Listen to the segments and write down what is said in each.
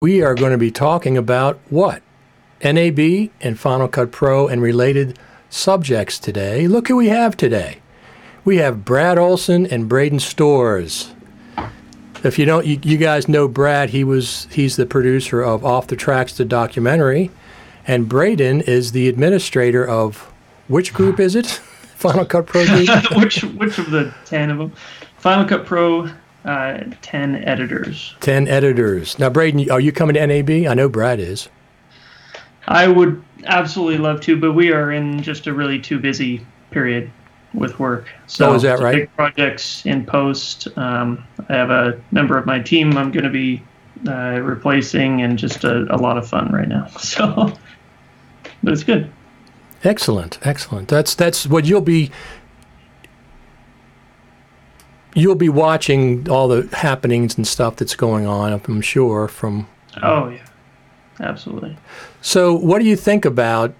We are going to be talking about what? NAB and Final Cut Pro and related subjects today. Look who we have today. We have Brad Olson and Braden Storrs. If you don't, you guys know Brad. He's the producer of Off the Tracks, the documentary, and Braden is the administrator of which group is it? Final Cut Pro group? which of the 10 of them? Final Cut Pro. 10 editors. 10 editors. Now, Braden, are you coming to NAB? I know Brad is. I would absolutely love to, but we are in just a really too busy period with work. So is that right? Big projects in post. I have a member of my team I'm going to be replacing, and just a lot of fun right now. So, but it's good. Excellent. That's what you'll be watching, all the happenings and stuff that's going on, I'm sure, from... Oh, yeah. Absolutely. So what do you think about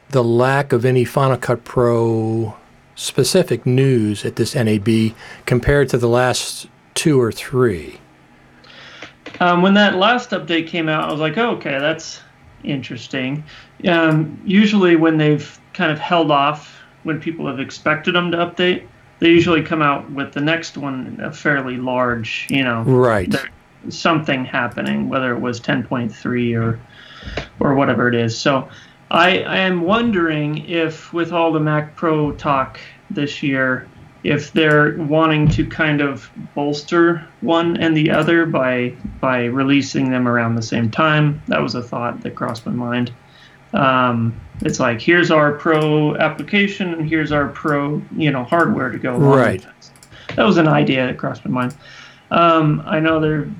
the lack of any Final Cut Pro specific news at this NAB compared to the last 2 or 3? When that last update came out, I was like, oh, okay, that's interesting. Usually when they've kind of held off, when people have expected them to update, they usually come out with the next one a fairly large, right, something happening, whether it was 10.3 or whatever it is. So I am wondering if, with all the Mac Pro talk this year, if they're wanting to kind of bolster one and the other by releasing them around the same time. That was a thought that crossed my mind. It's like, here's our Pro application and here's our Pro, hardware to go along right. with it. That was an idea that crossed my mind. I know they've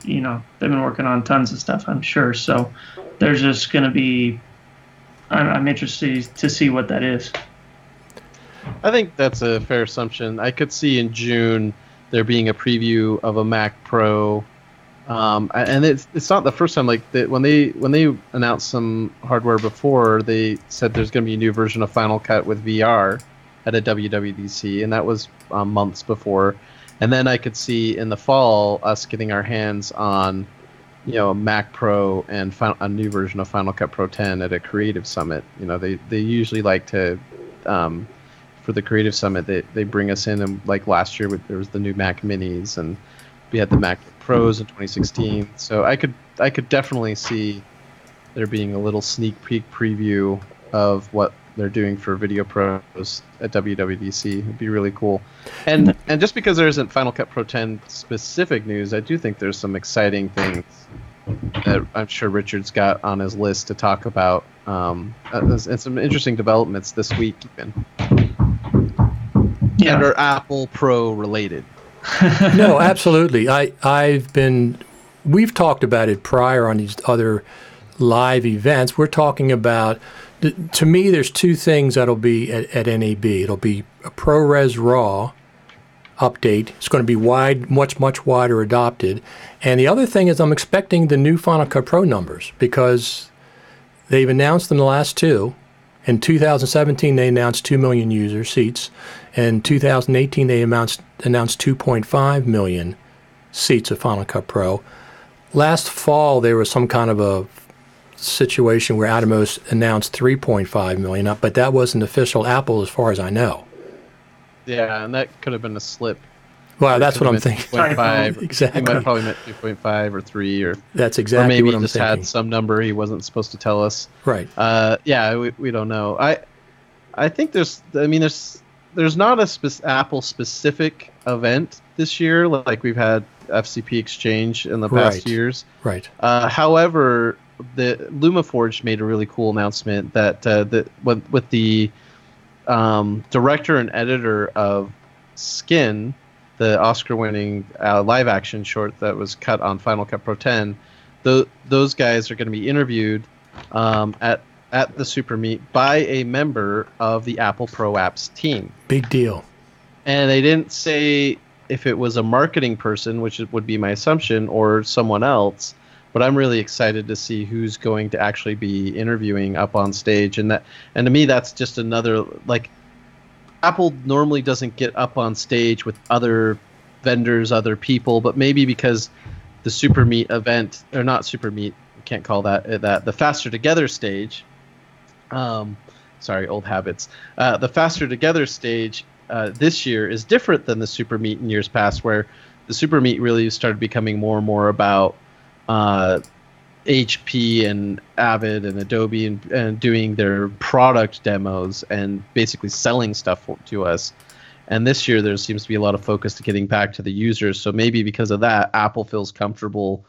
been working on tons of stuff, I'm sure. So there's just going to be, I'm interested to see what that is. I think that's a fair assumption. I could see in June there being a preview of a Mac Pro. And it's not the first time. Like when they announced some hardware before, they said there's going to be a new version of Final Cut with VR at a WWDC, and that was months before. And then I could see in the fall us getting our hands on, a Mac Pro and a new version of Final Cut Pro 10 at a Creative Summit. They usually like to, for the Creative Summit, they bring us in, and like last year there was the new Mac Minis, and we had the Mac Pros in 2016, so I could definitely see there being a little sneak peek preview of what they're doing for Video Pros at WWDC. It'd be really cool. And just because there isn't Final Cut Pro 10 specific news, I do think there's some exciting things that I'm sure Richard's got on his list to talk about, and some interesting developments this week even. Yeah. And are Apple Pro related. No, absolutely. We've talked about it prior on these other live events. We're talking about, to me, there's 2 things that'll be at NAB. It'll be a ProRes RAW update. It's going to be much wider adopted. And the other thing is I'm expecting the new Final Cut Pro numbers, because they've announced them the last 2. In 2017, they announced 2 million user seats. In 2018, they announced 2.5 million seats of Final Cut Pro. Last fall, there was some kind of a situation where Atomos announced 3.5 million, but that wasn't official Apple as far as I know. Yeah, and that could have been a slip. Well, that's what I'm thinking. 2.5. Exactly. He might have probably meant 2.5 or 3 or... That's exactly what I'm thinking. Or maybe he just had some number he wasn't supposed to tell us. Right. Yeah, we don't know. I think there's not a Apple specific event this year like we've had FCP Exchange in the past years. Right. However, the LumaForge made a really cool announcement that with the director and editor of Skin, the Oscar-winning live-action short that was cut on Final Cut Pro 10, those guys are going to be interviewed at the Super Meet by a member of the Apple Pro Apps team. Big deal. And they didn't say if it was a marketing person, which would be my assumption, or someone else. But I'm really excited to see who's going to actually be interviewing up on stage. And to me, that's just another, like, Apple normally doesn't get up on stage with other vendors, other people, but maybe because the Super Meet event, or not Super Meet, can't call that the Faster Together stage. Sorry, old habits. The Faster Together stage this year is different than the Super Meet in years past, where the Super Meet really started becoming more and more about HP and Avid and Adobe and doing their product demos and basically selling stuff to us. And this year there seems to be a lot of focus to getting back to the users. So maybe because of that, Apple feels comfortable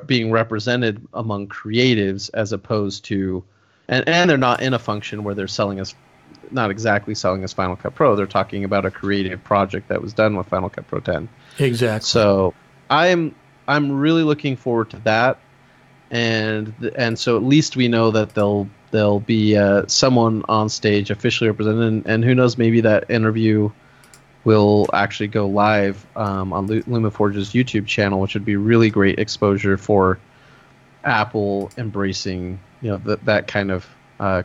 being represented among creatives as opposed to, and they're not in a function where they're selling us, not exactly selling us Final Cut Pro. They're talking about a creative project that was done with Final Cut Pro 10. Exactly. So I'm really looking forward to that, and so at least we know that there'll be someone on stage officially represented, and who knows, maybe that interview will actually go live on LumaForge's YouTube channel, which would be really great exposure for Apple embracing that kind of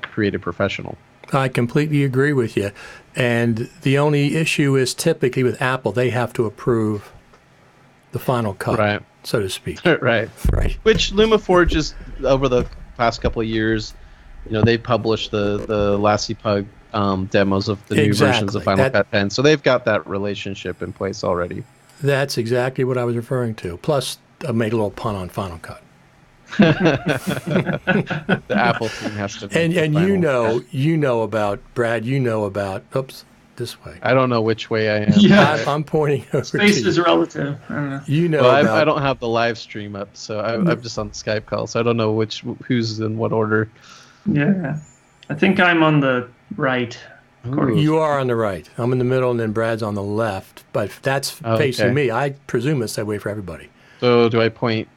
creative professional. I completely agree with you. And the only issue is typically with Apple, they have to approve the final cut, right, so to speak. Right. Which LumaForge is, over the past couple of years, they published the Lassie Pug demos of the new versions of Final Cut 10. So they've got that relationship in place already. That's exactly what I was referring to. Plus, I made a little pun on Final Cut. The Apple team has to. And you know about Brad. Oops, this way. I don't know which way I am. Yeah, I'm pointing over. Space to you. is relative. I don't know. Well, I don't have the live stream up, so I'm just on the Skype call, so I don't know who's in what order. Yeah, I think I'm on the right. You are on the right. I'm in the middle, and then Brad's on the left. But that's facing me. I presume it's that way for everybody. So do I point?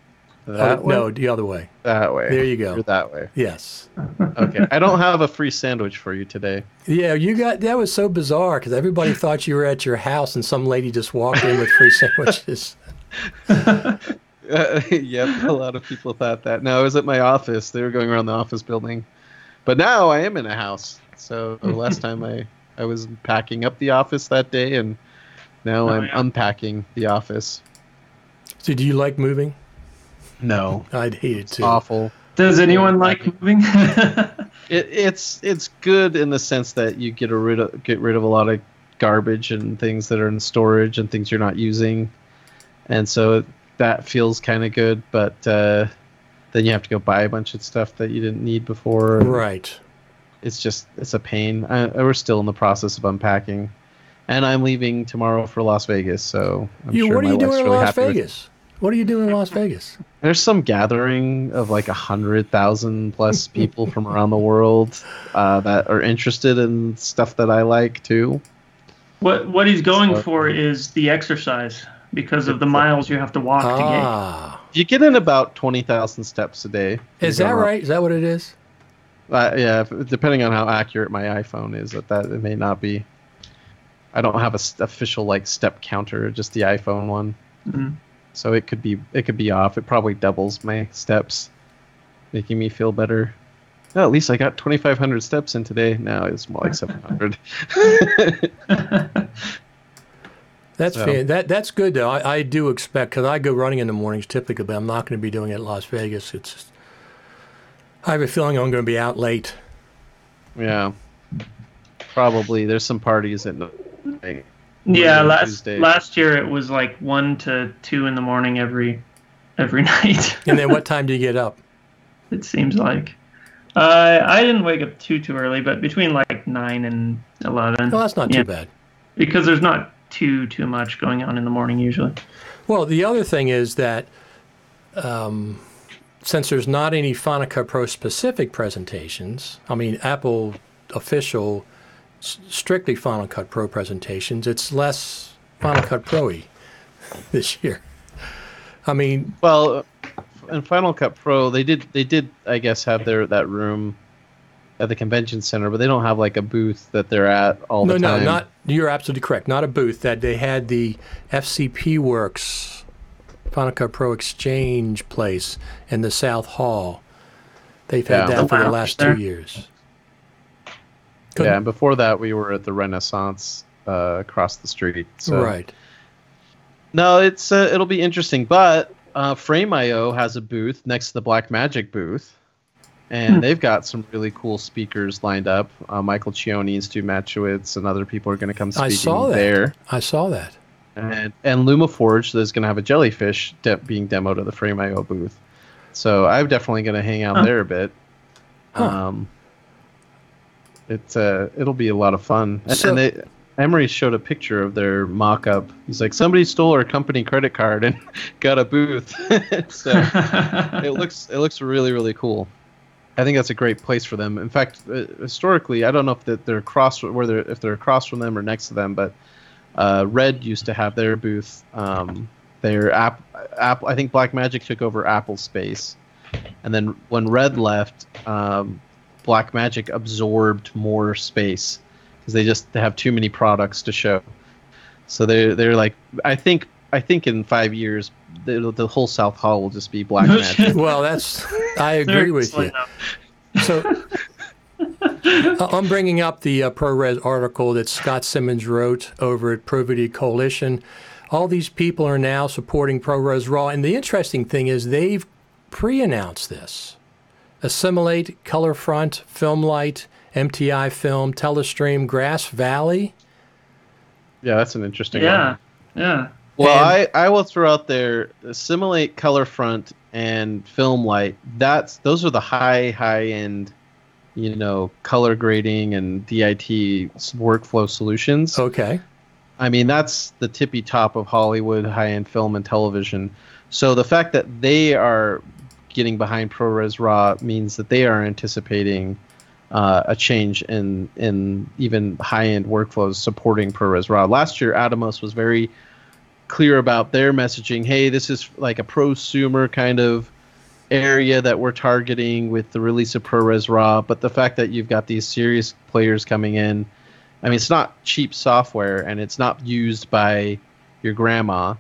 That way? No, the other way. That way. There you go. You're that way. Yes. Okay. I don't have a free sandwich for you today. Yeah, that was so bizarre because everybody thought you were at your house and some lady just walked in with free sandwiches. Yep, a lot of people thought that. No, I was at my office. They were going around the office building. But now I am in a house. So the last time I was packing up the office that day, and now I'm unpacking the office. So do you like moving? No. I'd hate it It's too. awful. Does anyone like moving? It's good in the sense that you get rid of a lot of garbage and things that are in storage and things you're not using, and so that feels kind of good. But then you have to go buy a bunch of stuff that you didn't need before. Right. It's a pain. We're still in the process of unpacking, and I'm leaving tomorrow for Las Vegas. So I'm sure what are my you doing wife's in really Las happy with Vegas? What are you doing in Las Vegas? There's some gathering of like 100,000 plus people from around the world that are interested in stuff that I like too. What he's going for is the exercise because of the miles you have to walk to get. You get in about 20,000 steps a day. Is that right? Is that what it is? Yeah, depending on how accurate my iPhone is, that it may not be. I don't have a official like step counter, just the iPhone one. Mm-hmm. So it could be off. It probably doubles my steps, making me feel better. Oh, at least I got 2,500 steps in today. Now it's more like 700. That's good though. I do expect, because I go running in the mornings typically, but I'm not going to be doing it in Las Vegas. I have a feeling I'm going to be out late. Yeah, probably. There's some parties at night. Yeah, last year it was like 1 to 2 in the morning every night. And then what time do you get up? It seems like. I didn't wake up too early, but between like 9 and 11. Well, that's not too bad. Because there's not too much going on in the morning usually. Well, the other thing is that since there's not any Final Cut Pro specific presentations, I mean Apple official strictly Final Cut Pro presentations, it's less Final Cut Pro-y this year. I mean, well, in Final Cut Pro, they did I guess have that room at the convention center, but they don't have like a booth that they're at all the time. No, you're absolutely correct. Not a booth. That they had the FCP Works Final Cut Pro Exchange place in the South Hall. They've had that for the last 2 years. Yeah, and before that we were at the Renaissance across the street. So. Right. No, it'll be interesting, but Frame.io has a booth next to the Blackmagic booth, and they've got some really cool speakers lined up. Michael Chioni, Stu Matchowitz, and other people are going to come speaking there. I saw that. And LumaForge is going to have a jellyfish being demoed at the Frame.io booth. So I'm definitely going to hang out there a bit. It'll be a lot of fun. And Emery showed a picture of their mock-up. He's like, somebody stole our company credit card and got a booth. So it looks really, really cool. I think that's a great place for them. In fact, historically, I don't know if they're across from them or next to them, but Red used to have their booth. Their app, I think Blackmagic took over Apple's space, and then when Red left, Blackmagic absorbed more space because they have too many products to show. So they're like, I think in 5 years the whole South Hall will just be Blackmagic. Well, I agree with you. So I'm bringing up the ProRes article that Scott Simmons wrote over at ProVideo Coalition. All these people are now supporting ProRes RAW, and the interesting thing is they've pre-announced this. Assimilate, Colorfront, Filmlight, MTI Film, Telestream, Grass Valley. Yeah, that's an interesting one. Yeah. Well, I will throw out there Assimilate, Colorfront, and Filmlight. Those are the high-end, color grading and DIT workflow solutions. Okay. I mean, that's the tippy top of Hollywood high-end film and television. So the fact that they are getting behind ProRes RAW means that they are anticipating a change in even high-end workflows supporting ProRes RAW. Last year, Atomos was very clear about their messaging. Hey, this is like a prosumer kind of area that we're targeting with the release of ProRes RAW. But the fact that you've got these serious players coming in, I mean, it's not cheap software and it's not used by your grandma.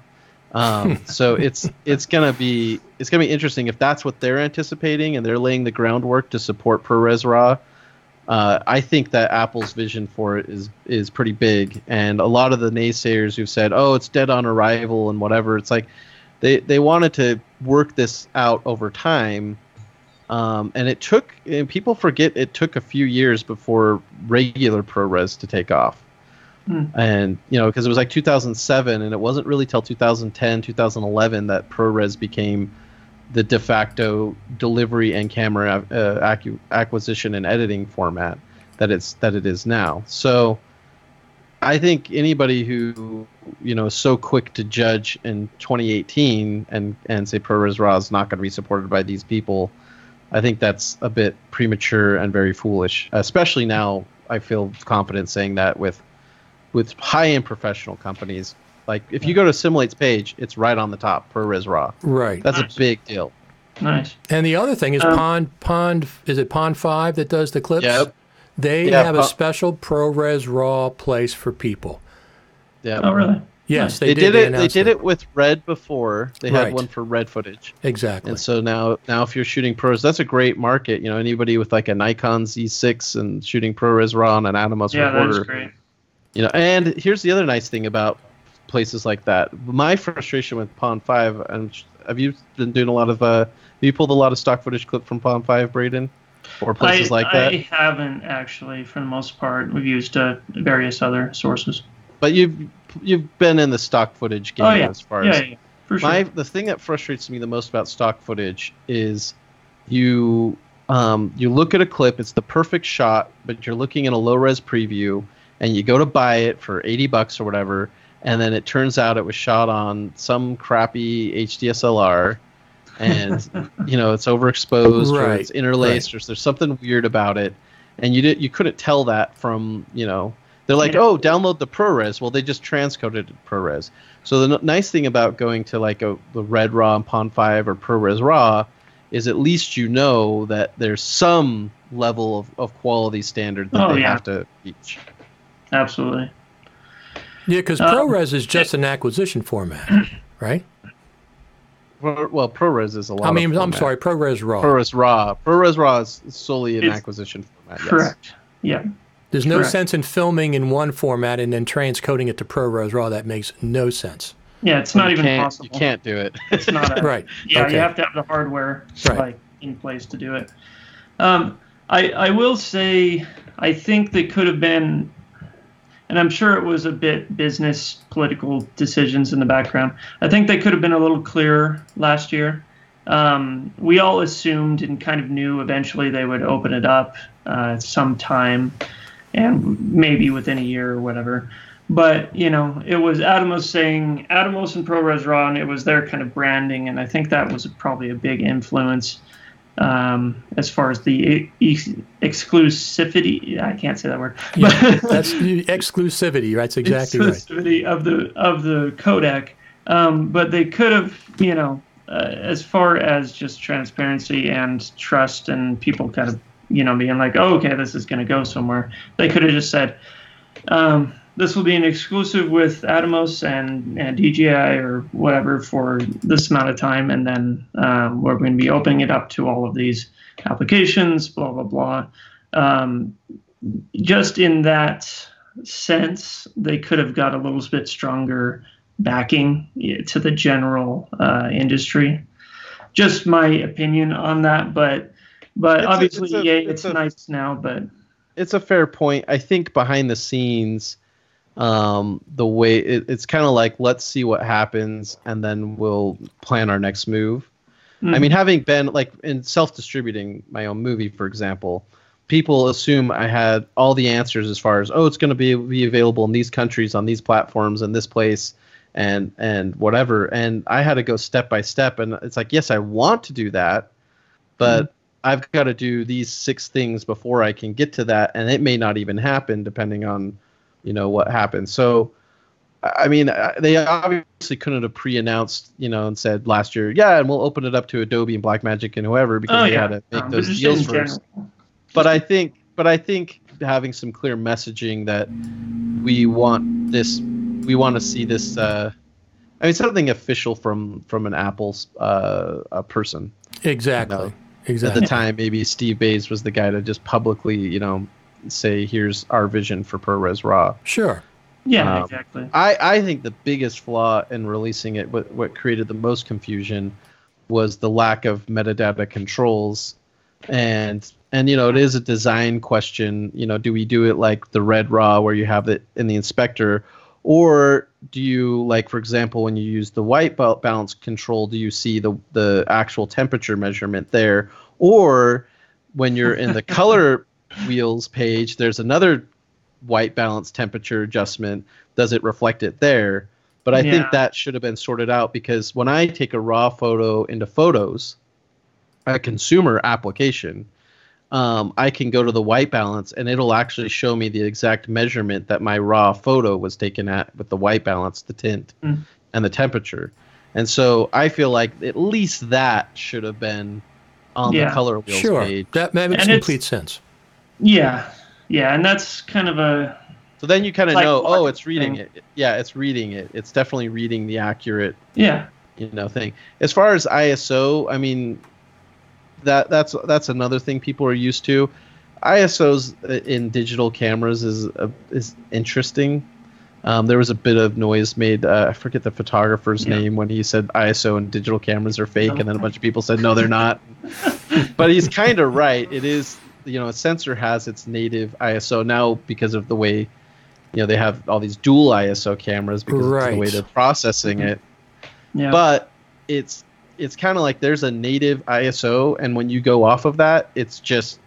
So it's gonna be interesting if that's what they're anticipating and they're laying the groundwork to support ProRes RAW. I think that Apple's vision for it is pretty big, and a lot of the naysayers who've said, "Oh, it's dead on arrival" and whatever, it's like they wanted to work this out over time, and people forget it took a few years before regular ProRes to take off. And because it was like 2007, and it wasn't really till 2010, 2011 that ProRes became the de facto delivery and camera acquisition and editing format that it is now. So I think anybody who is so quick to judge in 2018 and say ProRes RAW is not going to be supported by these people, I think that's a bit premature and very foolish. Especially now, I feel confident saying that with high-end professional companies. Like, if you go to Assimilate's page, it's right on the top, ProRes RAW. Right. That's a big deal. Nice. And the other thing is Pond, is it Pond 5 that does the clips? Yep. They have a special ProRes RAW place for people. Yeah. Oh, really? Yes, they did it. They did it with Red before. They had one for Red footage. Exactly. And so now if you're shooting ProRes, that's a great market. Anybody with like a Nikon Z6 and shooting ProRes RAW on an Atomos recorder. That's great. And here's the other nice thing about places like that. My frustration with Pond 5, and have you been doing a lot of have you pulled a lot of stock footage clip from Pond 5, Braden? Or places like that? I haven't actually, for the most part. We've used various other sources. But you've been in the stock footage game as far as for sure. The thing that frustrates me the most about stock footage is you look at a clip, it's the perfect shot, but you're looking at a low res preview, and you go to buy it for $80 or whatever, and then it turns out it was shot on some crappy HDSLR, and it's overexposed or it's interlaced or there's something weird about it, and you couldn't tell that from they're like, oh, download the ProRes. Well, they just transcoded it to ProRes. So the nice thing about going to like the Red RAW and Pond 5 or ProRes RAW is at least that there's some level of quality standard that they have to reach. Absolutely. Yeah, because ProRes is just an acquisition format, right? Well, ProRes is a lot. I'm sorry, ProRes RAW. ProRes RAW is solely an acquisition format. Correct. Yes. Yeah. There's no sense in filming in one format and then transcoding it to ProRes RAW. That makes no sense. Yeah, it's But not you even can't- possible. You can't do it. It's not a, Right. Yeah, Okay. you have to have the hardware Right. like in place to do it. I will say I think they could have been, and I'm sure it was a bit business political decisions in the background. I think they could have been a little clearer last year. We all assumed and kind of knew eventually they would open it up sometime, and maybe within a year or whatever. But it was Atomos and ProRes RAW, and it was their kind of branding, and I think that was probably a big influence as far as the exclusivity. I can't say that word. Yeah, that's the exclusivity. That's exactly right. Exclusivity of the codec. But they could have, as far as just transparency and trust and people kind of, being like, oh, okay, this is going to go somewhere. They could have just said, this will be an exclusive with Atomos and DJI or whatever for this amount of time, and then we're going to be opening it up to all of these applications, blah, blah, blah. Just in that sense, they could have got a little bit stronger backing to the general industry. Just my opinion on that, but obviously, it's nice now, but... It's a fair point. I think behind the scenes... the way it's kind of like, let's see what happens and then we'll plan our next move. I mean, having been like in self-distributing my own movie, for example, people assume I had all the answers as far as, it's going to be available in these countries on these platforms and this place and whatever. And I had to go step by step. And it's like, yes, I want to do that, but I've got to do these 6 things before I can get to that. And it may not even happen depending on what happened. So, I mean, they obviously couldn't have pre-announced, and said last year, and we'll open it up to Adobe and Blackmagic and whoever, because they had to make those deals first. But I think having some clear messaging that we want to see this. Something official from an Apple's person. Exactly. At the time, maybe Steve Bays was the guy to just publicly, say, here's our vision for ProRes RAW. Sure. Yeah, exactly. I think the biggest flaw in releasing it, what created the most confusion, was the lack of metadata controls. And it is a design question. Do we do it like the red RAW where you have it in the inspector? Or do you, like, for example, when you use the white balance control, do you see the actual temperature measurement there? Or when you're in the color wheels page, there's another white balance temperature adjustment. Does it reflect it there? But I think that should have been sorted out, because when I take a raw photo into Photos, a consumer application, I can go to the white balance and it'll actually show me the exact measurement that my raw photo was taken at with the white balance, the tint, and the temperature. And so I feel like at least that should have been on the color wheels page. That makes complete sense. Yeah, and that's kind of a... So then you kind of know, it's reading it. Yeah, it's reading it. It's definitely reading the accurate, thing. As far as ISO, I mean, that's another thing people are used to. ISOs in digital cameras is interesting. There was a bit of noise made. I forget the photographer's name when he said ISO and digital cameras are fake, and then a bunch of people said no, they're not. But he's kind of right. It is. A sensor has its native ISO now because of the way, they have all these dual ISO cameras because of the way they're processing it. Yeah. But it's kind of like there's a native ISO, and when you go off of that, it's just,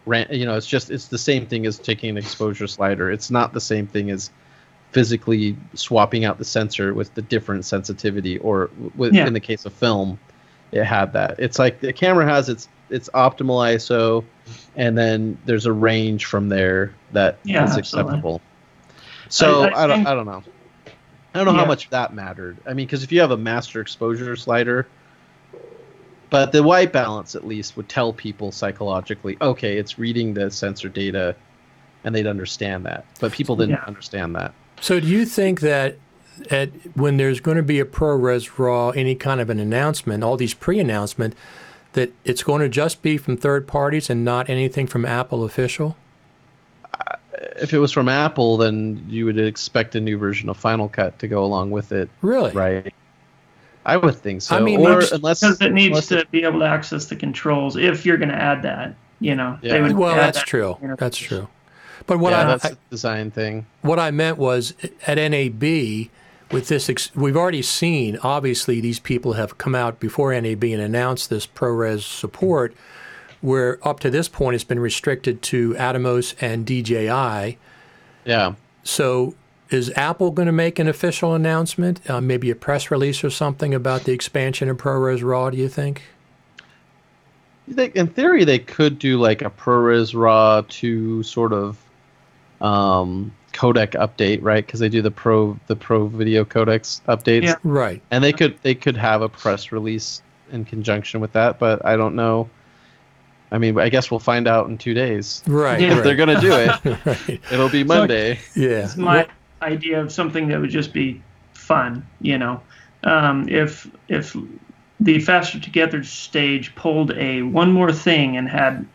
it's the same thing as taking an exposure slider. It's not the same thing as physically swapping out the sensor with the different sensitivity, or in the case of film, it had that. It's like the camera has its optimal ISO, and then there's a range from there that is acceptable. So I don't know. I don't know how much that mattered. I mean, because if you have a master exposure slider, but the white balance at least would tell people psychologically, okay, it's reading the sensor data, and they'd understand that. But people didn't understand that. So do you think that when there's going to be a ProRes RAW, any kind of an announcement, all these pre-announcement, that it's going to just be from third parties and not anything from Apple official? if it was from Apple, then you would expect a new version of Final Cut to go along with it. Really? Right. I would think so. I mean, or because it needs to be able to access the controls if you're going to add that. Yeah. Well, that's true. That's true. But that's a design thing. What I meant was at NAB, with this, we've already seen, obviously, these people have come out before NAB and announced this ProRes support, where up to this point it's been restricted to Atomos and DJI. Yeah. So is Apple going to make an official announcement, maybe a press release or something about the expansion of ProRes RAW, do you think? In theory, they could do like a ProRes RAW 2 sort of codec update, right? Because they do the Pro video codecs updates. Yeah. Right. And they could have a press release in conjunction with that, but I don't know. I mean, I guess we'll find out in 2 days. Right. If they're going to do it. Right. It'll be Monday. So, it's my idea of something that would just be fun, if the Faster Together stage pulled one more thing and had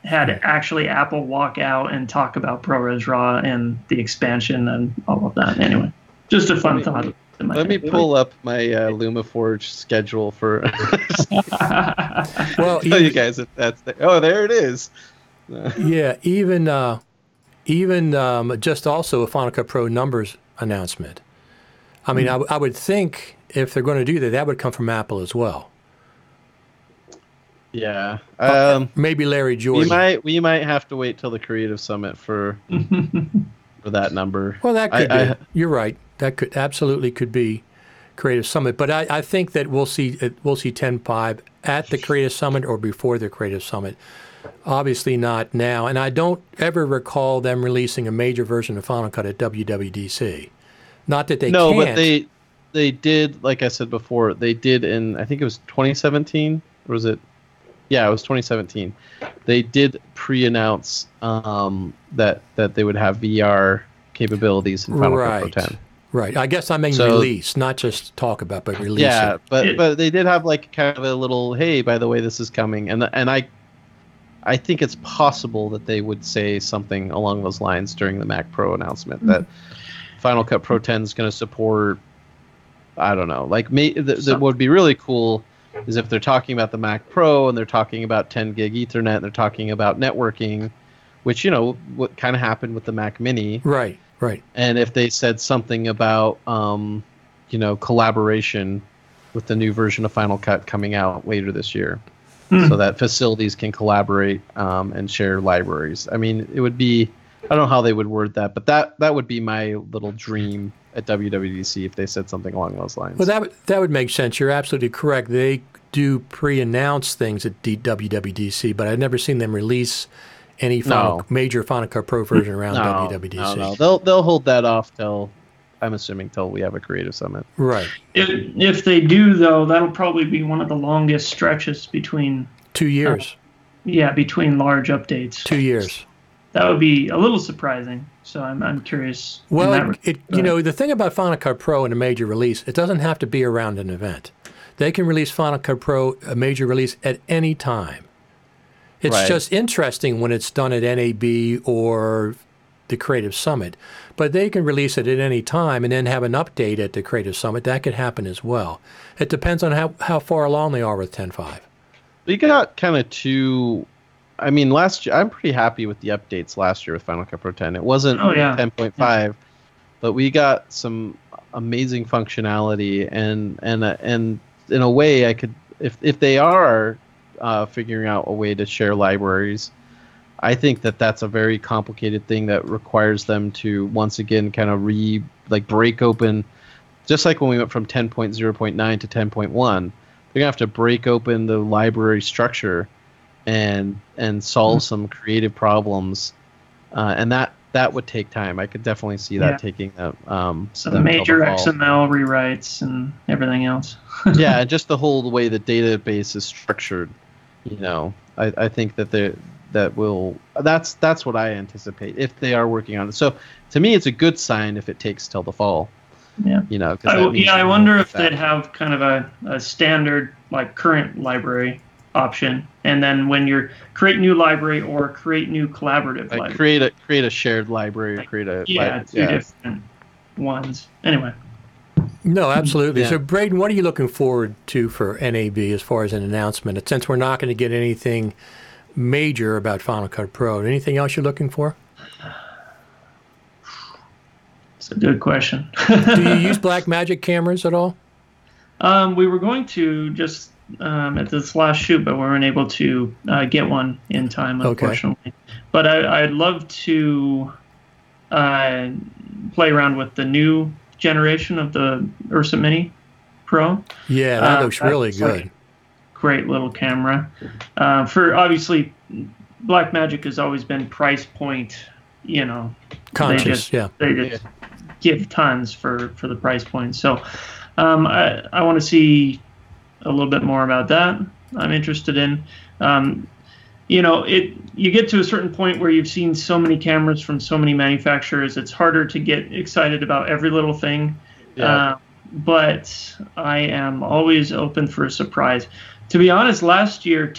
actually Apple walk out and talk about ProRes RAW and the expansion and all of that. Anyway, just a fun thought. Let me pull up my LumaForge schedule for. Well, tell you guys if that's there. Oh, there it is. Yeah, even just also a Final Cut Pro numbers announcement. I mean, I would think if they're going to do that, that would come from Apple as well. Yeah. Maybe Larry Jordan. We might have to wait till the Creative Summit for that number. Well, that could be. You're right. That could be Creative Summit. But I think that we'll see 10.5 at the Creative Summit or before the Creative Summit. Obviously not now. And I don't ever recall them releasing a major version of Final Cut at WWDC. Not that they can't. No, but they did, like I said before, they did in, I think it was 2017, or was it? Yeah, it was 2017. They did pre-announce that they would have VR capabilities in Final Cut Pro 10. Right. I guess I mean release, not just talk about, but release. Yeah, but they did have like kind of a little, hey, by the way, this is coming, and I think it's possible that they would say something along those lines during the Mac Pro announcement that Final Cut Pro 10 is going to support. I don't know. Like, that would be really cool is if they're talking about the Mac Pro and they're talking about 10 gig Ethernet and they're talking about networking, which what kind of happened with the Mac Mini. Right. Right. And if they said something about, collaboration with the new version of Final Cut coming out later this year, so that facilities can collaborate and share libraries. I mean, it would be, I don't know how they would word that, but that would be my little dream at WWDC if they said something along those lines. Well, that would make sense. You're absolutely correct. They do pre-announce things at WWDC, but I've never seen them release any major Final Cut Pro version around WWDC. No. They'll hold that off till we have a Creative Summit. Right. If they do, though, that'll probably be one of the longest stretches between 2 years. Between large updates. 2 years. That would be a little surprising. So I'm curious. Well, the thing about Final Cut Pro and a major release, it doesn't have to be around an event. They can release Final Cut Pro, a major release, at any time. It's just interesting when it's done at NAB or the Creative Summit. But they can release it at any time and then have an update at the Creative Summit. That could happen as well. It depends on how far along they are with 10.5. We got kind of two. I mean, last year, I'm pretty happy with the updates last year with Final Cut Pro 10. It wasn't 10.5, but we got some amazing functionality, and in a way, I could, if they are figuring out a way to share libraries, I think that's a very complicated thing that requires them to once again kind of break open, just like when we went from 10.0.9 to 10.1. They're gonna have to break open the library structure and solve some creative problems, and that would take time. I could definitely see that taking some major XML rewrites and everything else. Yeah, and just the whole way the database is structured. I think that's what I anticipate if they are working on it. So to me, it's a good sign if it takes till the fall. Yeah. I wonder if they'd have kind of a standard like current library option, and then when you're create new library or create new collaborative library. Create a shared library or create a two different ones. Anyway. No, absolutely. Yeah. So, Braden, what are you looking forward to for NAB as far as an announcement? Since we're not going to get anything major about Final Cut Pro, anything else you're looking for? It's a good question. Do you use Blackmagic cameras at all? We were going to just at this last shoot, but we weren't able to get one in time, unfortunately. Okay. But I'd love to play around with the new generation of the Ursa Mini Pro. Yeah, that looks really good. Like great little camera. For obviously, Blackmagic has always been price point, conscious. They just give tons for the price point. So I want to see a little bit more about that. I'm interested in. You get to a certain point where you've seen so many cameras from so many manufacturers, it's harder to get excited about every little thing. Yeah. But I am always open for a surprise. To be honest, last year,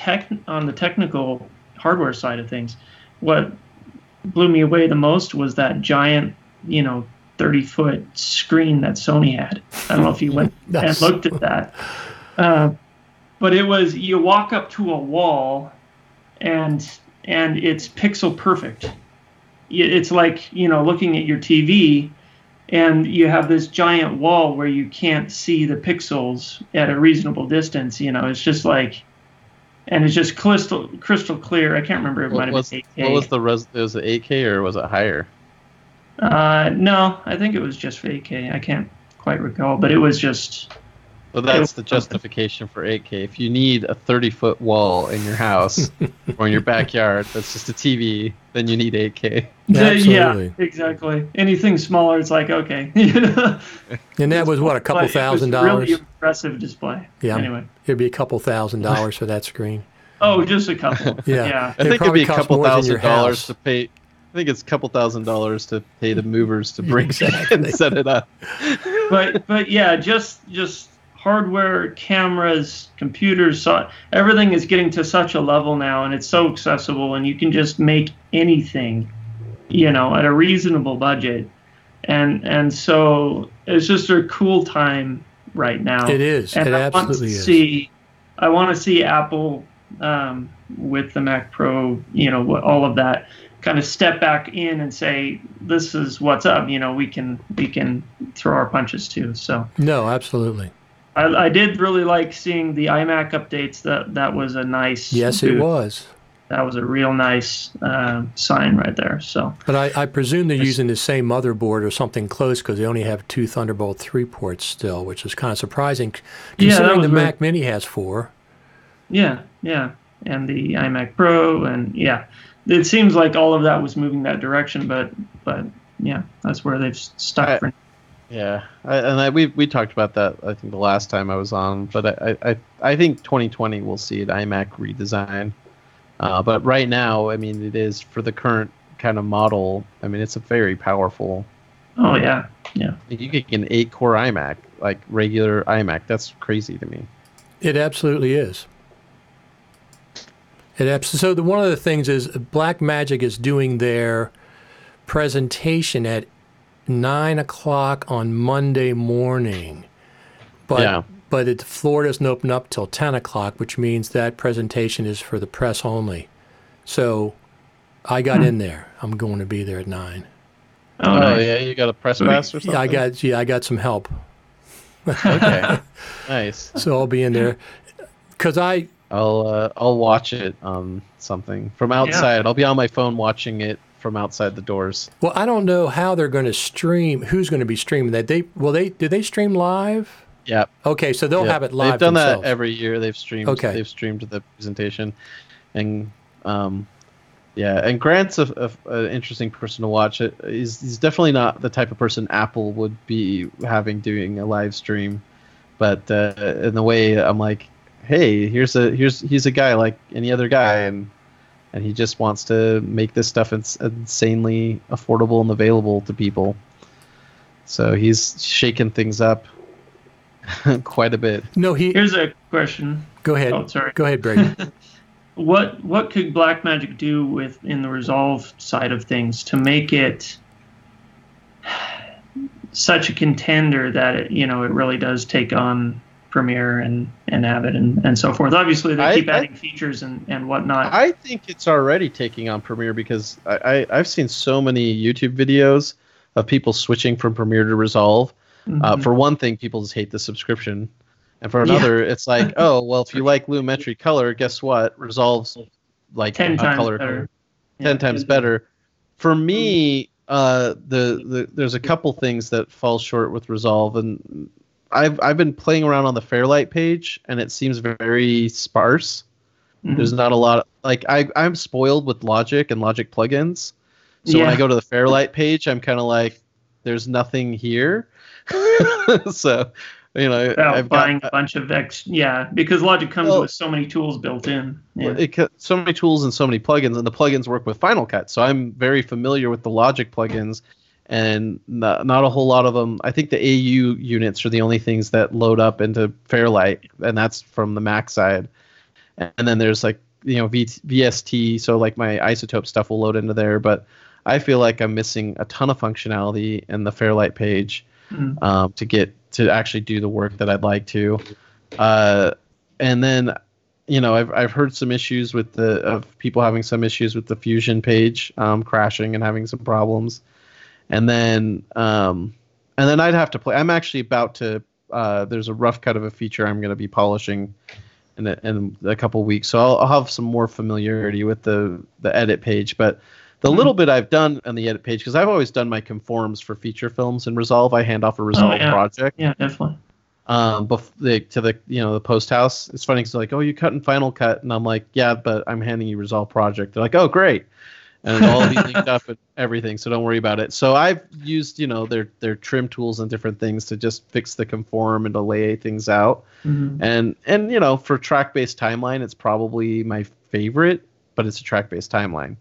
on the technical hardware side of things, what blew me away the most was that giant, 30-foot screen that Sony had. I don't know if you went and looked at that. But it was, you walk up to a wall and it's pixel perfect. It's like, looking at your TV and you have this giant wall where you can't see the pixels at a reasonable distance. It's just like, and it's just crystal clear. I can't remember. It might have been 8K. What was the was it 8K or was it higher? No, I think it was just for 8K. I can't quite recall, but it was just. Well, that's the justification for 8K. If you need a 30-foot wall in your house or in your backyard that's just a TV, then you need 8K. Absolutely. Yeah, exactly. Anything smaller, it's like, okay. And that was, what, a couple $1,000? Really impressive display. Yeah. Anyway. It'd be a couple $1,000 for that screen. Oh, just a couple. Yeah. I think it'd be a couple $1,000 to pay. I think it's a couple $1,000 to pay the movers to bring it and set it up. But yeah, just hardware, cameras, computers, everything is getting to such a level now, and it's so accessible, and you can just make anything, at a reasonable budget, and so it's just a cool time right now. It is. And it absolutely is. I want to see Apple with the Mac Pro, all of that, kind of step back in and say, this is what's up. We can throw our punches too. So no, absolutely. I did really like seeing the iMac updates. That was a nice. Yes, it was. That was a real nice sign right there. So. But I presume they're using the same motherboard or something close because they only have 2 Thunderbolt 3 ports still, which is kind of surprising considering the Mac Mini has 4. Yeah, and the iMac Pro, and it seems like all of that was moving that direction. But yeah, that's where they've stuck for. Yeah, we talked about that, I think, the last time I was on, but I think 2020 we'll see an iMac redesign. But right now, I mean, it is for the current kind of model. I mean, it's a very powerful. Oh yeah. You could get an 8-core iMac, like regular iMac. That's crazy to me. It absolutely is. So one of the things is Blackmagic is doing their presentation at 9 o'clock on Monday morning, but the floor doesn't open up till 10 o'clock, which means that presentation is for the press only. So I got in there. I'm going to be there at 9. Oh, nice. Yeah, you got a press pass or something? Yeah, I got some help. Okay, nice. So I'll be in there because I'll watch it on something from outside. Yeah. I'll be on my phone watching it from outside the doors. Well, I don't know how they're going to stream. Who's going to be streaming that? Do they stream live? Yeah. Okay, so they'll have it live. They've done themselves. that every year. They've streamed. Okay. They've streamed the presentation, and and Grant's an interesting person to watch. He's definitely not the type of person Apple would be having doing a live stream, but in the way I'm like, hey, he's a guy like any other guy, and he just wants to make this stuff insanely affordable and available to people. So he's shaking things up quite a bit. No, here's a question. Go ahead. Oh, sorry. Go ahead, Brady. What could Blackmagic do in the Resolve side of things to make it such a contender that it really does take on Premiere and Avid and so forth? Obviously, they keep adding features and whatnot. I think it's already taking on Premiere because I've seen so many YouTube videos of people switching from Premiere to Resolve. Mm-hmm. For one thing, people just hate the subscription. And for another, it's like, oh, well, if you like lumetri color, guess what? Resolve's like 10 times color better. 10 times better. For me, there's a couple things that fall short with Resolve, and I've been playing around on the Fairlight page, and it seems very sparse. Mm-hmm. There's not a lot of, I'm spoiled with Logic and Logic plugins. So when I go to the Fairlight page, I'm kind of like, there's nothing here. So, I've buying a bunch of because Logic comes with so many tools built in. Yeah. So many tools and so many plugins, and the plugins work with Final Cut. So I'm very familiar with the Logic plugins, and not a whole lot of them. I think the AU units are the only things that load up into Fairlight, and that's from the Mac side. And then there's VST, so like my isotope stuff will load into there, but I feel like I'm missing a ton of functionality in the Fairlight page to actually do the work that I'd like to. And then, I've heard some issues of people having some issues with the Fusion page crashing and having some problems. And then I'd have to play. I'm actually about to. There's a rough cut of a feature I'm going to be polishing in a couple weeks, so I'll have some more familiarity with the edit page. But the little bit I've done on the edit page, because I've always done my conforms for feature films in Resolve. I hand off a Resolve project. Yeah, definitely. To the post house. It's funny because like, oh, you cut in Final Cut, and I'm like, yeah, but I'm handing you Resolve project. They're like, oh, great, and it'll all be linked up and everything, so don't worry about it. So I've used their trim tools and different things to just fix the conform and to lay things out. Mm-hmm. And for track-based timeline, it's probably my favorite, but it's a track-based timeline.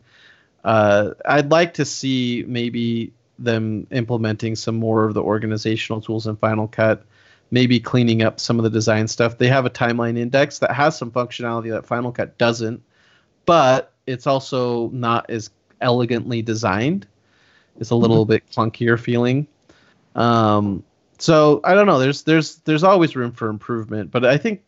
I'd like to see maybe them implementing some more of the organizational tools in Final Cut, maybe cleaning up some of the design stuff. They have a timeline index that has some functionality that Final Cut doesn't, but it's also not as elegantly designed. It's a little bit clunkier feeling. So I don't know. There's always room for improvement, but I think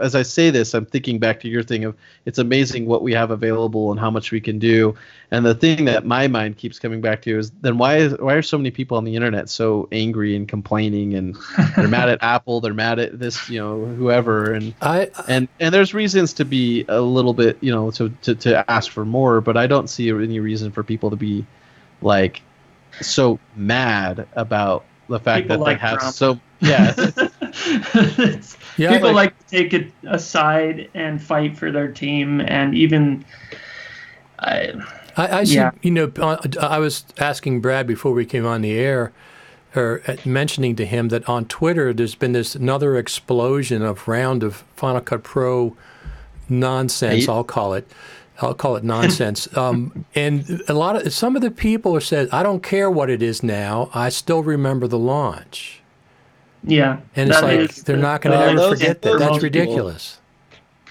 as I say this, I'm thinking back to your thing of it's amazing what we have available and how much we can do. And the thing that my mind keeps coming back to is then why are so many people on the internet so angry and complaining, and they're mad at Apple, they're mad at this, whoever, and there's reasons to be a little bit, to ask for more, but I don't see any reason for people to be like so mad about the fact people that like they have Trump. so yeah. People like to take it aside and fight for their team, and even I see. I was asking Brad before we came on the air, or mentioning to him that on Twitter there's been another explosion of round of Final Cut Pro nonsense. I'll call it nonsense. And some of the people have said, I don't care what it is now. I still remember the launch. Yeah. And it's like they're not going to ever forget that. That's ridiculous.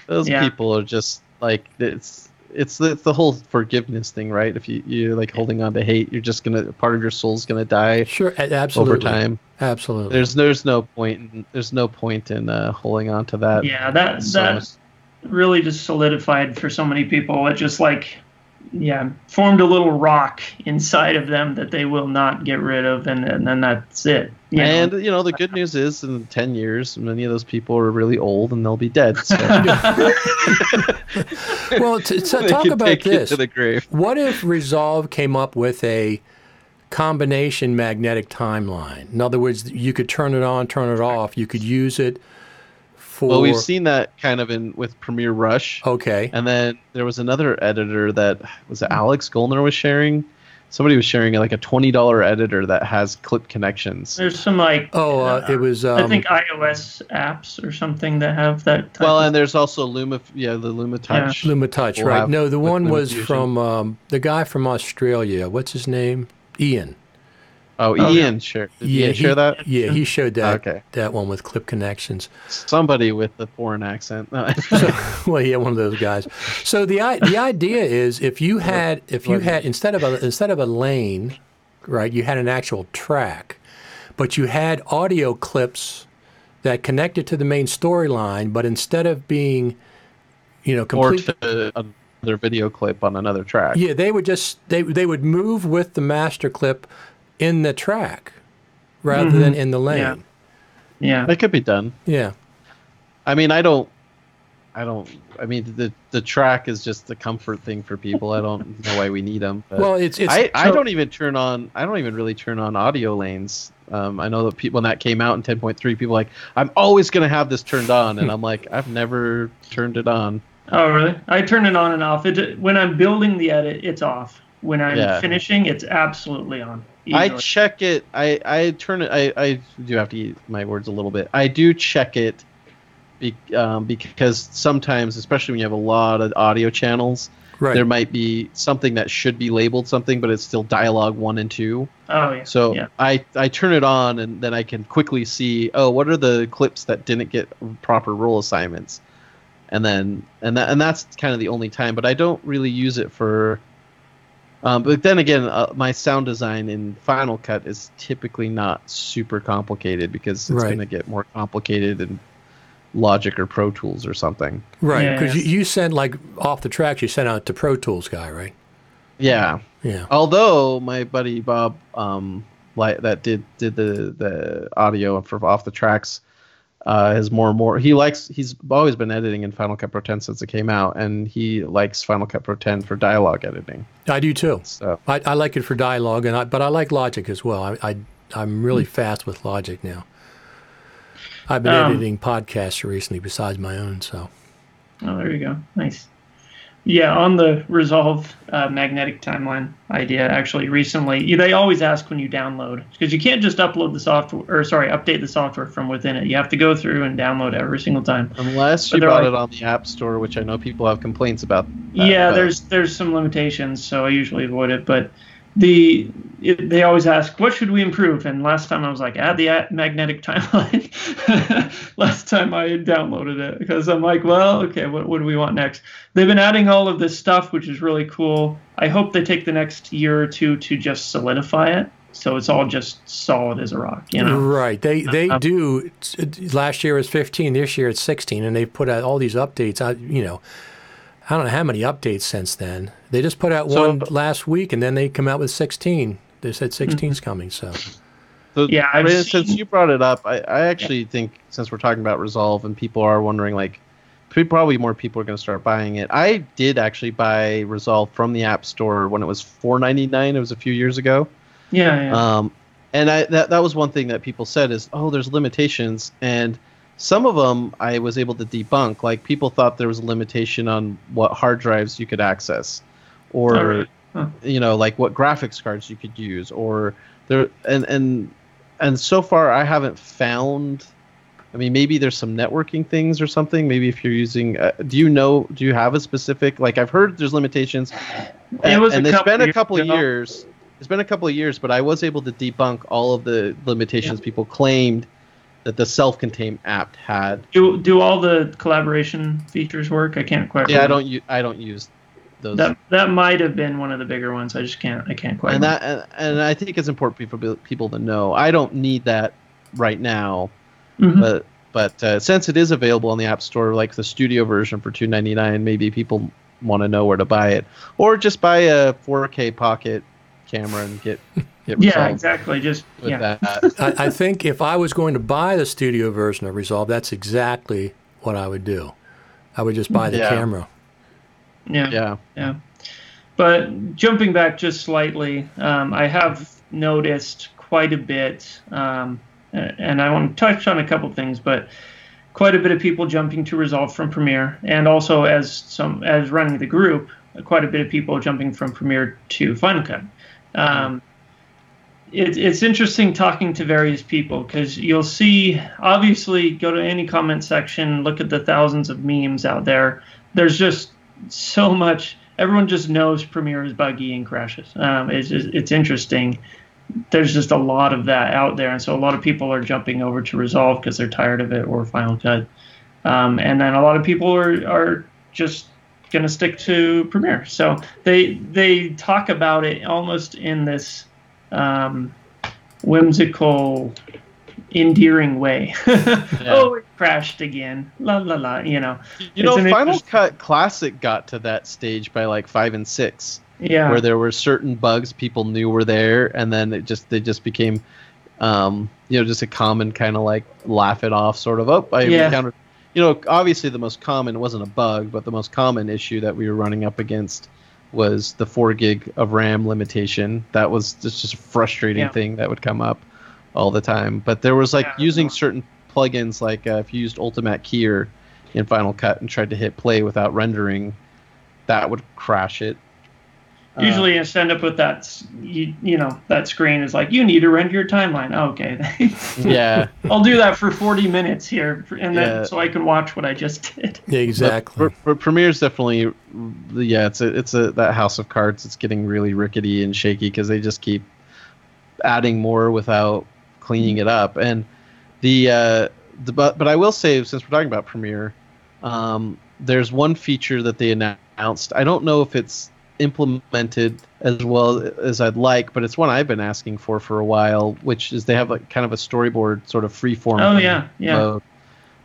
Those people are just like, it's the whole forgiveness thing, right? If you're like holding on to hate, you're just part of your soul's gonna die. Sure, absolutely. Over time. Absolutely. There's no point in holding on to that. Yeah, that really just solidified for so many people. It just formed a little rock inside of them that they will not get rid of, and then that's it. The good news is in 10 years, many of those people are really old and they'll be dead. So. Well, talk about this. To the grave. What if Resolve came up with a combination magnetic timeline? In other words, you could turn it on, turn it off. You could use it for... Well, we've seen that kind of with Premiere Rush. Okay. And then there was another editor that Alex Goldner was sharing. Somebody was sharing like a $20 editor that has clip connections. There's some it was I think iOS apps or something that have that. And there's also the Luma Touch. Yeah. Luma Touch, right? No, the one was from the guy from Australia. What's his name? Ian. Oh, Ian shared. Did Ian share that? Yeah, he showed that Okay. that one with clip connections. Somebody with the foreign accent. Well, yeah, one of those guys. So the idea is if you had instead of a lane, right, you had an actual track, but you had audio clips that connected to the main storyline, but instead of being, complete, or to another video clip on another track. Yeah, they would just they would move with the master clip in the track rather than in the lane. Yeah. That could be done. Yeah. I mean, I mean, the track is just the comfort thing for people. I don't know why we need them. But well, I don't even really turn on audio lanes. I know that when that came out in 10.3, people were like, I'm always going to have this turned on. And I'm like, I've never turned it on. Oh, really? I turn it on and off. When I'm building the edit, it's off. When I'm finishing, it's absolutely on. Easily. I check it. I turn it. I do have to eat my words a little bit. I do check it because sometimes, especially when you have a lot of audio channels, there might be something that should be labeled something, but it's still dialogue 1 and 2. Oh, yeah. So I turn it on, and then I can quickly see, what are the clips that didn't get proper role assignments, and that's kind of the only time. But I don't really use it for. But then again, my sound design in Final Cut is typically not super complicated because it's going to get more complicated in Logic or Pro Tools or something. Right, because you sent, like, off the tracks, you sent out to Pro Tools guy, right? Yeah. Yeah. Although my buddy Bob, that did the audio for off the tracks, is more and more. He's always been editing in Final Cut Pro 10 since it came out, and he likes Final Cut Pro 10 for dialogue editing. I do too. So I like it for dialogue, but I like Logic as well. I'm really fast with Logic now. I've been editing podcasts recently besides my own. So. Oh, there you go. Nice. Yeah, on the Resolve magnetic timeline idea, actually, recently, they always ask when you download, because you can't just update the software from within it. You have to go through and download every single time. Unless you bought it on the App Store, which I know people have complaints about. There's some limitations, so I usually avoid it. But they always ask, what should we improve? And last time I was like, add the magnetic timeline. Last time I downloaded it, because I'm like, well, okay, what do we want next? They've been adding all of this stuff, which is really cool. I hope they take the next year or two to just solidify it, so it's all just solid as a rock. Right. They do. Last year was 15. This year it's 16, and they've put out all these updates. I don't know how many updates since then. They just put out one last week, and then they come out with 16. They said 16's coming. So Brandon, since you brought it up, I actually think, since we're talking about Resolve and people are wondering, like, probably more people are going to start buying it. I did actually buy Resolve from the App Store when it was $4.99. It was a few years ago. Yeah. And that was one thing that people said is, there's limitations, and some of them I was able to debunk. Like, people thought there was a limitation on what hard drives you could access, or like what graphics cards you could use, or there. And so far I haven't found. I mean, maybe there's some networking things or something. Maybe if you're using, do you have a specific? Like, I've heard there's limitations, it's been a couple of years. It's been a couple of years, but I was able to debunk all of the limitations people claimed that the self-contained app had. Do all the collaboration features work? I can't quite. Yeah, remember. I don't use those. That might have been one of the bigger ones. I can't quite. And I think it's important for people to know. I don't need that right now, but since it is available on the App Store, like the Studio version for $2.99, maybe people want to know where to buy it, or just buy a 4K Pocket camera and get yeah, exactly. Just that. I think if I was going to buy the Studio version of Resolve, that's exactly what I would do. I would just buy the camera. Yeah. But jumping back just slightly, I have noticed quite a bit, and I want to touch on a couple things, but quite a bit of people jumping to Resolve from Premiere, and also as running the group, quite a bit of people jumping from Premiere to Final Cut. It's interesting talking to various people, because you'll see, obviously, go to any comment section, look at the thousands of memes out there. There's just so much. Everyone just knows Premiere is buggy and crashes. It's interesting there's just a lot of that out there, and so a lot of people are jumping over to Resolve because they're tired of it, or Final Cut, and then a lot of people are just going to stick to Premiere. So they talk about it almost in this whimsical, endearing way. Oh, it crashed again. La la la. Final Cut Classic got to that stage by like 5 and 6. Yeah. Where there were certain bugs people knew were there, and then they just became, just a common kind of like laugh it off sort of. Encountered. Obviously the most common, it wasn't a bug, but the most common issue that we were running up against was the 4 gig of RAM limitation. That was just a frustrating thing that would come up all the time. But there was using certain plugins, like if you used Ultimate Keyer in Final Cut and tried to hit play without rendering, that would crash it. Usually, you end up with that, that screen is like, you need to render your timeline. Oh, okay. Yeah. I'll do that for 40 minutes here, and then so I can watch what I just did. Yeah, exactly. But Premiere's definitely, it's that house of cards. It's getting really rickety and shaky because they just keep adding more without cleaning it up. And but I will say, since we're talking about Premiere, there's one feature that they announced. I don't know if it's implemented as well as I'd like, but it's one I've been asking for a while, which is they have like kind of a storyboard sort of freeform mode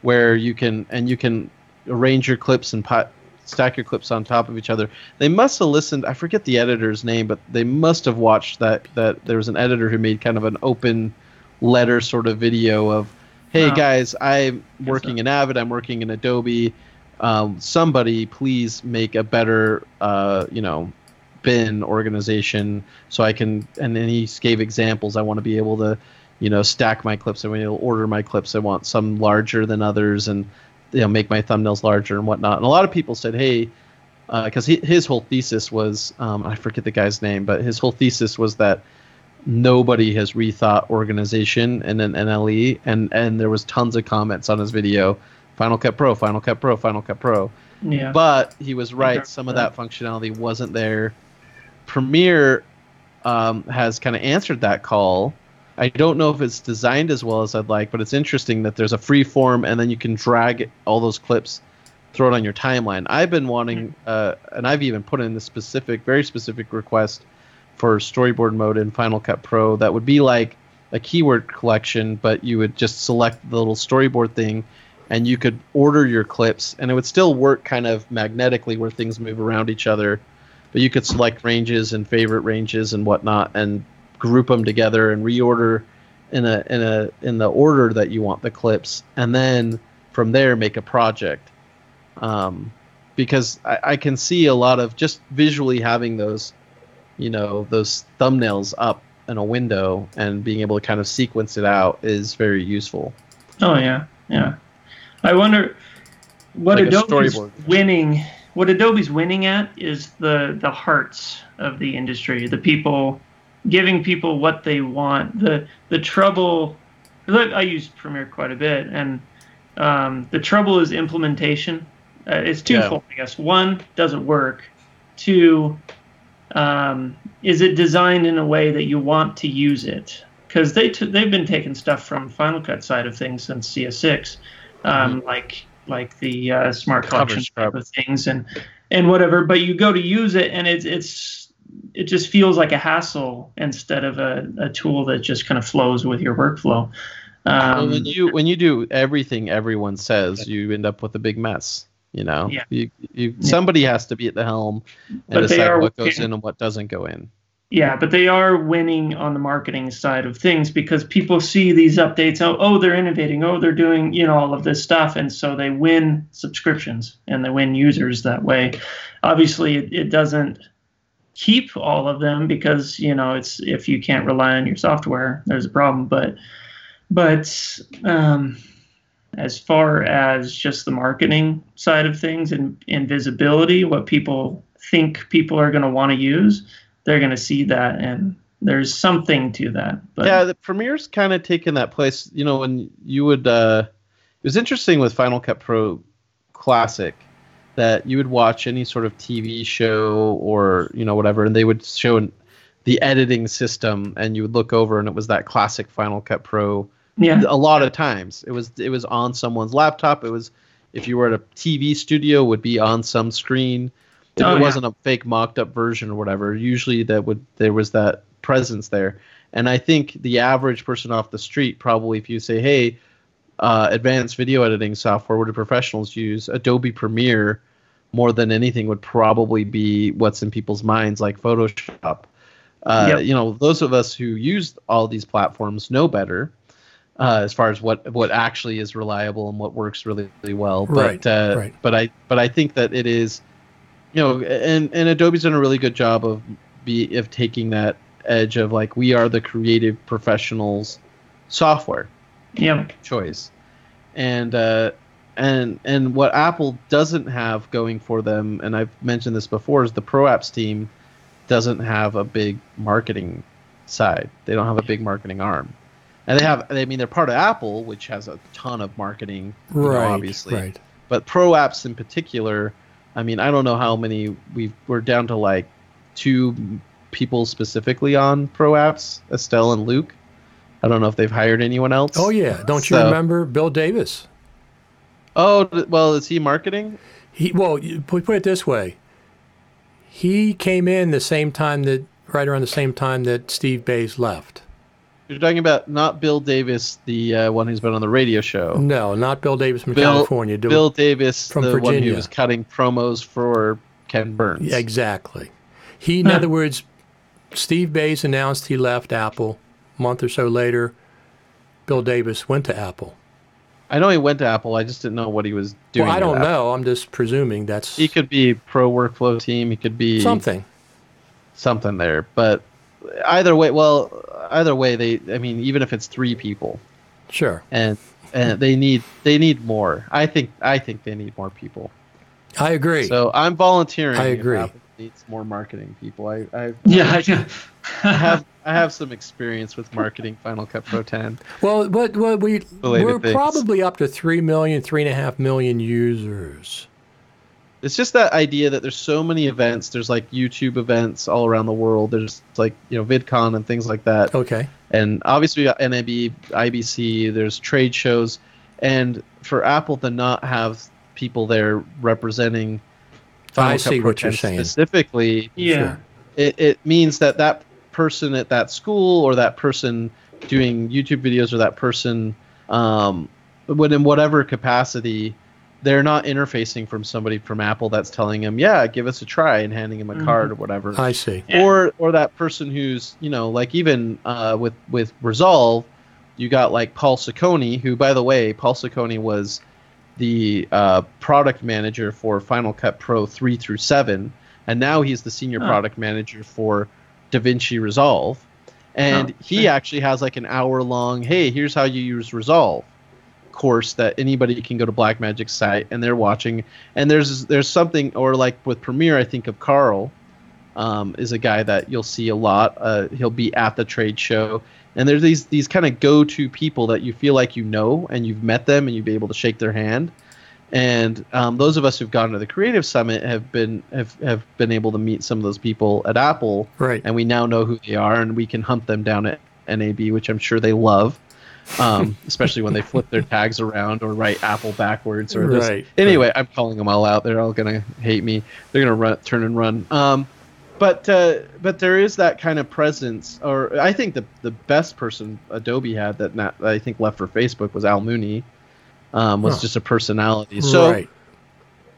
where you can arrange your clips and stack your clips on top of each other. They must have listened, I forget the editor's name, but they must have watched that there was an editor who made kind of an open letter sort of video of, hey guys, I'm working in Avid, I'm working in Adobe, somebody please make a better bin organization so I can, and then he gave examples. I want to be able to stack my clips, and when you order my clips, I want some larger than others, and make my thumbnails larger and whatnot. And a lot of people said, hey, because his whole thesis was, I forget the guy's name, but his whole thesis was that nobody has rethought organization in an NLE, and there was tons of comments on his video, Final Cut Pro, Final Cut Pro, Final Cut Pro. Yeah. But he was right. Some of that functionality wasn't there. Premiere has kind of answered that call. I don't know if it's designed as well as I'd like, but it's interesting that there's a free form, and then you can drag all those clips, throw it on your timeline. I've been wanting, and I've even put in a very specific request for storyboard mode in Final Cut Pro that would be like a keyword collection, but you would just select the little storyboard thing, and you could order your clips, and it would still work kind of magnetically where things move around each other, but you could select ranges and favorite ranges and whatnot, and group them together and reorder in the order that you want the clips, and then from there make a project. Because I can see a lot of just visually having those thumbnails up in a window and being able to kind of sequence it out is very useful. Oh yeah. I wonder what Adobe's winning. What Adobe's winning at is the hearts of the industry, the people, giving people what they want. The trouble, I use Premiere quite a bit, and the trouble is implementation. It's twofold, I guess. One, does it work? Two, is it designed in a way that you want to use it? Because they've been taking stuff from Final Cut side of things since CS6. Like the smart collection type of things and whatever, but you go to use it and it just feels like a hassle instead of a tool that just kind of flows with your workflow. When you do everything everyone says, you end up with a big mess. Somebody has to be at the helm and decide what goes in and what doesn't go in. Yeah, but they are winning on the marketing side of things because people see these updates. Oh, they're innovating. Oh, they're doing all of this stuff, and so they win subscriptions and they win users that way. Obviously, it doesn't keep all of them because it's if you can't rely on your software, there's a problem. But as far as just the marketing side of things and visibility, what people think people are going to want to use, they're going to see that, and there's something to that. But yeah, the Premiere's kind of taken that place. When you would, it was interesting with Final Cut Pro Classic that you would watch any sort of TV show or whatever, and they would show the editing system, and you would look over and it was that classic Final Cut Pro. Yeah. A lot of times it was on someone's laptop. It was, if you were at a TV studio, would be on some screen. If it wasn't a fake mocked up version or whatever, usually there was that presence there. And I think the average person off the street, probably if you say, hey, advanced video editing software, what do professionals use? Adobe Premiere, more than anything, would probably be what's in people's minds, like Photoshop. You know, those of us who use all these platforms know better as far as what actually is reliable and what works really, really well. But but I think that it is, you know, and Adobe's done a really good job of taking that edge of like, we are the creative professionals software choice. And what Apple doesn't have going for them, and I've mentioned this before, is the Pro Apps team doesn't have a big marketing side. They don't have a big marketing arm. And they're part of Apple, which has a ton of marketing, obviously. Right. But Pro Apps in particular, I mean, I don't know how many we're down to, like 2 people specifically on Pro Apps, Estelle and Luke. I don't know if they've hired anyone else. Oh yeah, don't you remember Bill Davis? Oh well, is he marketing? Put it this way. He came in right around the same time that Steve Bays left. You're talking about not Bill Davis, the one who's been on the radio show. No, not Bill Davis from California. Bill Davis, from the Virginia, one who was cutting promos for Ken Burns. Yeah, exactly. In other words, Steve Bays announced he left Apple. A month or so later, Bill Davis went to Apple. I know he went to Apple. I just didn't know what he was doing. Well, I don't know. I'm just presuming that's... He could be pro workflow team. He could be... Something there. But either way, even if it's 3 people. Sure. And they need more. I think they need more people. I agree. So I'm volunteering. I agree. Apple needs more marketing people. I have some experience with marketing Final Cut Pro 10. Well, we're probably up to 3.5 million users. It's just that idea that there's so many events. There's like YouTube events all around the world. There's like, you know, VidCon and things like that. Okay. And obviously we got NAB, IBC. There's trade shows, and for Apple to not have people there representing Final Cut Pro 10 specifically, it means that person at that school, or that person doing YouTube videos, or that person when in whatever capacity, they're not interfacing from somebody from Apple that's telling them, yeah, give us a try, and handing them a card or whatever. I see. Or that person who's, you know, like even with Resolve, you got like Paul Ciccone, who, by the way, Paul Ciccone was the product manager for Final Cut Pro 3 through 7, and now he's the senior product manager for DaVinci Resolve. And he actually has like an hour-long, hey, here's how you use Resolve course that anybody can go to Blackmagic's site and they're watching. And there's something, or like with Premiere, I think of Carl, is a guy that you'll see a lot. He'll be at the trade show, and there's these kind of go-to people that you feel like you know, and you've met them and you'd be able to shake their hand. And those of us who've gone to the Creative Summit have been able to meet some of those people at Apple, right? And we now know who they are, and we can hunt them down at NAB, which I'm sure they love. Especially when they flip their tags around or write Apple backwards or this. Right. Anyway, I'm calling them all out. They're all gonna hate me. They're gonna turn and run. But there is that kind of presence. Or I think the best person Adobe had that I think left for Facebook was Al Mooney. Was just a personality. So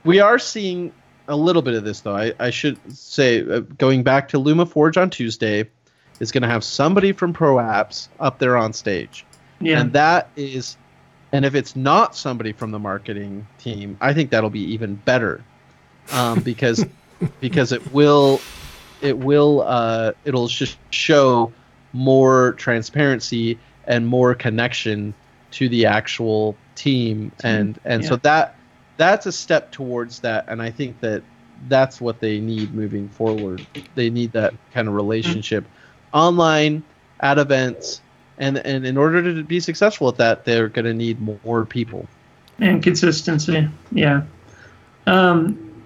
we are seeing a little bit of this, though. I should say, going back to LumaForge on Tuesday, is going to have somebody from Pro Apps up there on stage. Yeah. And that is, and if it's not somebody from the marketing team, I think that'll be even better, because it'll just show more transparency and more connection to the actual team, and so that's a step towards that, and I think that's what they need moving forward. They need that kind of relationship online at events. And in order to be successful at that, they're going to need more people. And consistency, yeah. And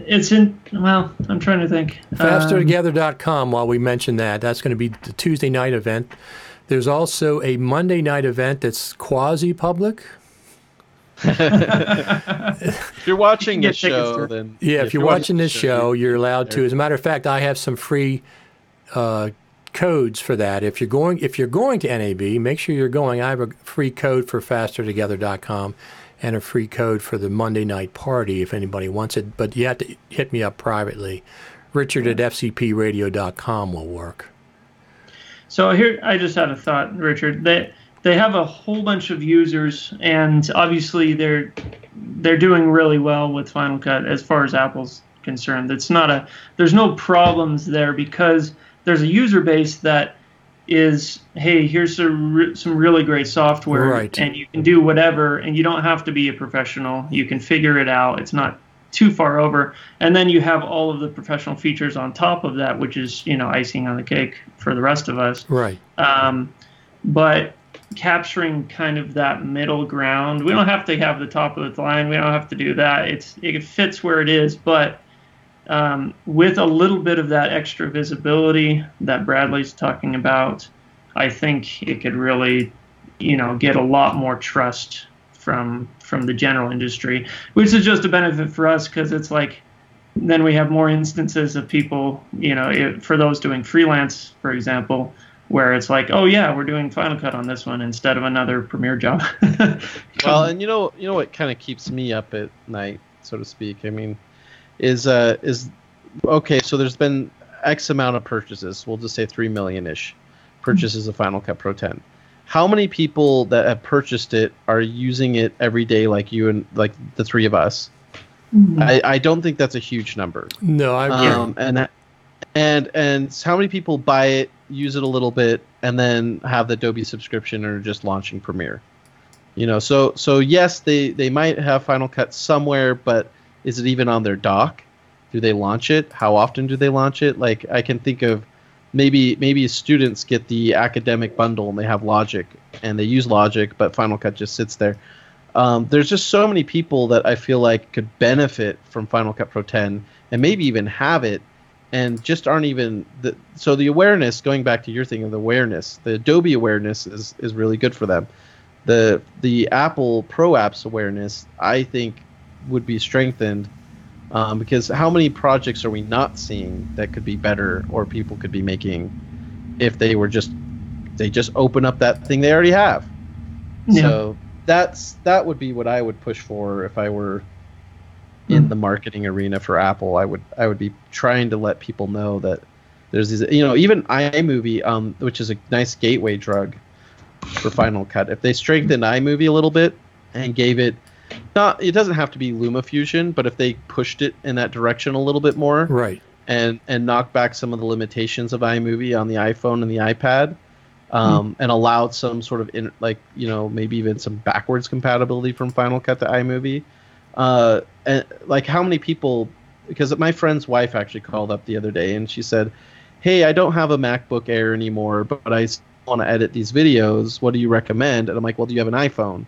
it's in. Well, I'm trying to think. Fastertogether.com. While we mention that, that's going to be the Tuesday night event. There's also a Monday night event that's quasi-public. If you're watching this show, then if you're watching this show, you're allowed to. As a matter of fact, I have some free codes for that. If you're going to NAB, make sure you're going. I have a free code for fastertogether.com and a free code for the Monday night party if anybody wants it. But you have to hit me up privately. Richard at FCPradio.com will work. So here, I just had a thought, Richard. They have a whole bunch of users, and obviously they're doing really well with Final Cut as far as Apple's concerned. There's no problems there because there's a user base that is, hey, here's some really great software, right, and you can do whatever, and you don't have to be a professional. You can figure it out. It's not too far over. And then you have all of the professional features on top of that, which is, icing on the cake for the rest of us. Right. But capturing kind of that middle ground, we don't have to have the top of the line. We don't have to do that. It fits where it is, but with a little bit of that extra visibility that Bradley's talking about, I think it could really, get a lot more trust from the general industry, which is just a benefit for us because it's like then we have more instances of people, for those doing freelance, for example, where it's like, oh yeah, we're doing Final Cut on this one instead of another Premiere job. Well, and you know what kind of keeps me up at night, so to speak. I mean, is okay. So there's been X amount of purchases. We'll just say 3 million-ish purchases of Final Cut Pro 10. How many people that have purchased it are using it every day, like you and like the three of us? Mm-hmm. I don't think that's a huge number. No, I agree. And how many people buy it, use it a little bit, and then have the Adobe subscription or just launching Premiere? So yes, they might have Final Cut somewhere, but is it even on their dock? Do they launch it? How often do they launch it? Like, I can think of maybe students get the academic bundle and they have Logic and they use Logic, but Final Cut just sits there. There's just so many people that I feel like could benefit from Final Cut Pro 10 and maybe even have it and just aren't even so the awareness, going back to your thing of the awareness, the Adobe awareness is really good for them. The Apple Pro Apps awareness, I think, would be strengthened because how many projects are we not seeing that could be better or people could be making if they just open up that thing they already have? Yeah. So that would be what I would push for if I were in the marketing arena for Apple. I would be trying to let people know that there's these, even iMovie, which is a nice gateway drug for Final Cut. If they strengthened iMovie a little bit and gave it, it doesn't have to be LumaFusion, but if they pushed it in that direction a little bit more, right, and knocked back some of the limitations of iMovie on the iPhone and the iPad, and allowed some sort of maybe even some backwards compatibility from Final Cut to iMovie. And like, how many people? Because my friend's wife actually called up the other day and she said, "Hey, I don't have a MacBook Air anymore, but I want to edit these videos. What do you recommend?" And I'm like, "Well, do you have an iPhone?"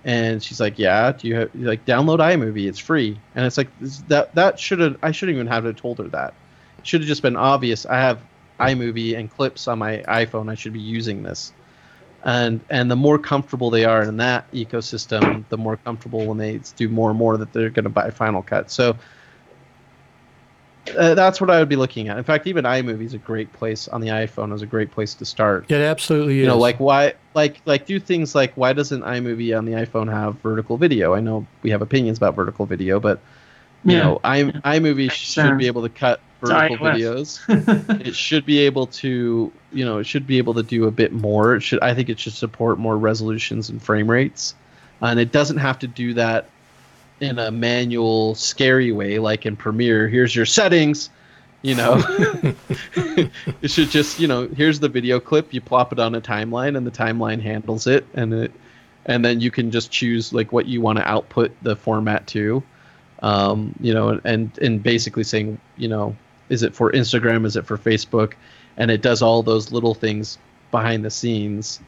And she's like, "Yeah." Do you have, download iMovie? It's free. And it's like I shouldn't even have told her that. It should have just been obvious. I have iMovie and clips on my iPhone. I should be using this. And the more comfortable they are in that ecosystem, the more comfortable when they do more and more that they're going to buy Final Cut. So that's what I would be looking at. In fact, even iMovie is a great place on the iPhone. Is a great place to start. It absolutely is. Why, do things like, why doesn't iMovie on the iPhone have vertical video? I know we have opinions about vertical video, but iMovie should be able to cut vertical videos. It should be able to, do a bit more. I think it should support more resolutions and frame rates, and it doesn't have to do that in a manual, scary way like in Premiere. Here's your settings, It should just, here's the video clip. You plop it on a timeline, and the timeline handles it, and then you can just choose like what you want to output the format to. And basically saying, is it for Instagram? Is it for Facebook? And it does all those little things behind the scenes.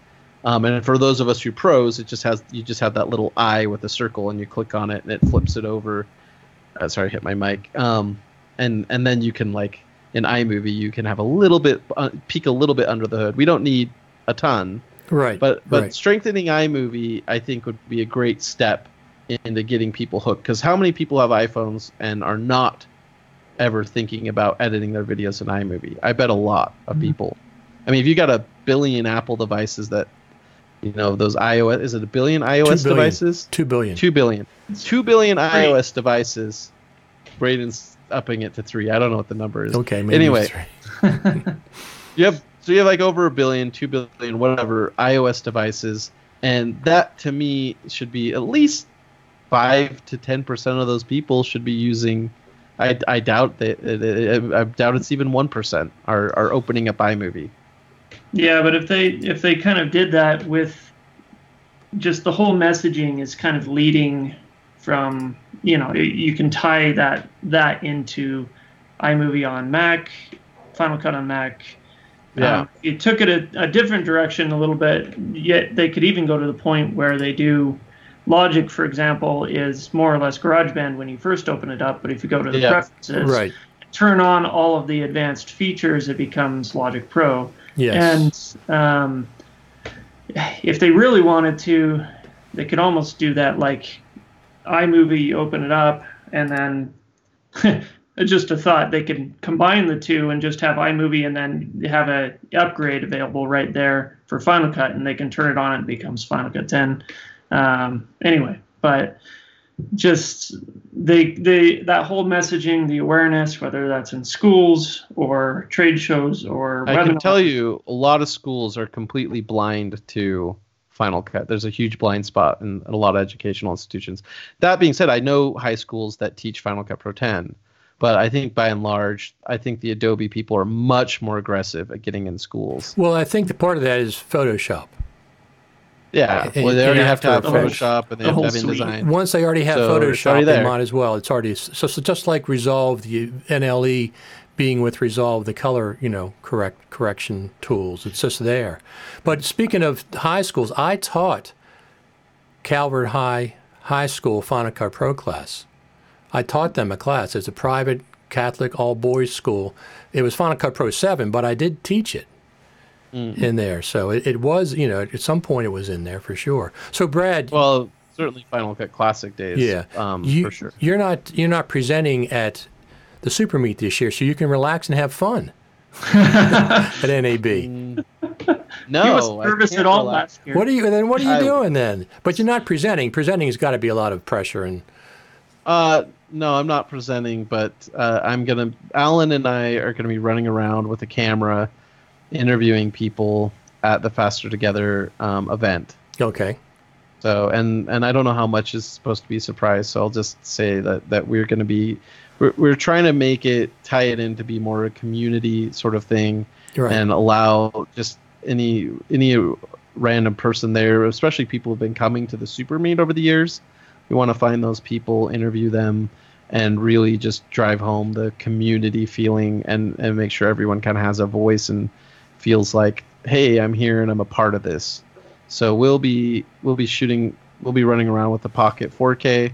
And for those of us who pros, you just have that little eye with a circle, and you click on it, and it flips it over. Sorry, hit my mic. And then you can, like, in iMovie, you can have a little bit, peek a little bit under the hood. We don't need a ton. Right. But right. strengthening iMovie, I think, would be a great step into getting people hooked. Because how many people have iPhones and are not ever thinking about editing their videos in iMovie? I bet a lot of people. I mean, if you got a billion Apple devices that, those iOS, is it a billion iOS devices? 2 billion. 2 billion. 2 billion iOS devices. Braden's upping it to 3. I don't know what the number is. Okay, maybe anyway, 3. you have like over a billion, 2 billion, whatever iOS devices, and that to me should be at least 5 to 10% of those people should be using. I doubt that. I doubt it's even 1% are opening up iMovie. Yeah, but if they kind of did that with just the whole messaging is kind of leading from, you can tie that into iMovie on Mac, Final Cut on Mac. Yeah. It took it a different direction a little bit, yet they could even go to the point where they do Logic, for example, is more or less GarageBand when you first open it up, but if you go to the preferences, turn on all of the advanced features, it becomes Logic Pro. Yes. And if they really wanted to, they could almost do that like iMovie, you open it up, and then just a thought, they could combine the two and just have iMovie and then have a upgrade available right there for Final Cut, and they can turn it on and it becomes Final Cut 10. Anyway, but just that whole messaging, the awareness, whether that's in schools or trade shows or I can tell you a lot of schools are completely blind to Final Cut. There's a huge blind spot in a lot of educational institutions. That being said, I know high schools that teach Final Cut Pro 10, but I think by and large, I think the Adobe people are much more aggressive at getting in schools. Well, I think the part of that is Photoshop. Yeah, well, they already have to have Photoshop and they have to have InDesign. Once they already have Photoshop, they might as well. It's already so just like Resolve, the NLE being with Resolve, the color, correction tools. It's just there. But speaking of high schools, I taught Calvert High School Final Cut Pro class. I taught them a class. It's a private Catholic all-boys school. It was Final Cut Pro 7, but I did teach it. In there, so it was, at some point it was in there for sure. So Brad, well, certainly Final Cut Classic days, yeah, for sure. You're not presenting at the Super Meet this year, so you can relax and have fun at NAB. No, he was nervous at all last year. What are you doing then? But you're not presenting. Presenting's got to be a lot of pressure and. No, I'm not presenting, but Alan and I are gonna be running around with a camera, interviewing people at the Faster Together event. Okay. So and I don't know how much is supposed to be a surprise, so I'll just say that we're going to be we're trying to make it, tie it in to be more a community sort of thing, right, and allow just any random person there, especially people who've been coming to the Super Meet over the years. We want to find those people, interview them, and really just drive home the community feeling and make sure everyone kind of has a voice and feels like, hey, I'm here and I'm a part of this. So we'll be running around with the Pocket 4K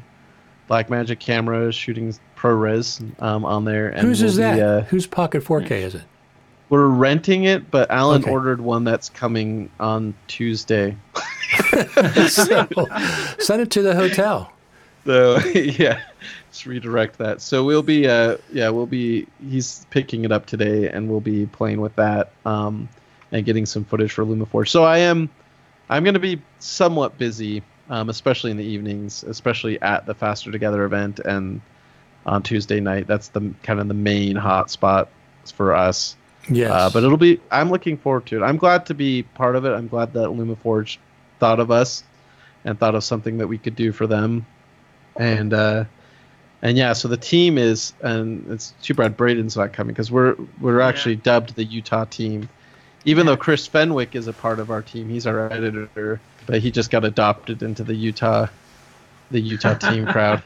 Blackmagic camera, shooting ProRes on there. And whose is that? Whose Pocket 4K is it? We're renting it, but Alan ordered one that's coming on Tuesday. So, send it to the hotel. So yeah, just redirect that. So we'll be he's picking it up today, and we'll be playing with that and getting some footage for LumaForge. So I'm going to be somewhat busy, especially in the evenings, especially at the Faster Together event and on Tuesday night. That's the kind of the main hot spot for us. Yes. But I'm looking forward to it. I'm glad to be part of it. I'm glad that LumaForge thought of us and thought of something that we could do for them. And yeah, so the team is, and it's too bad Braden's not coming because we're actually dubbed the Utah team. Even though Chris Fenwick is a part of our team, he's our editor, but he just got adopted into the Utah team crowd.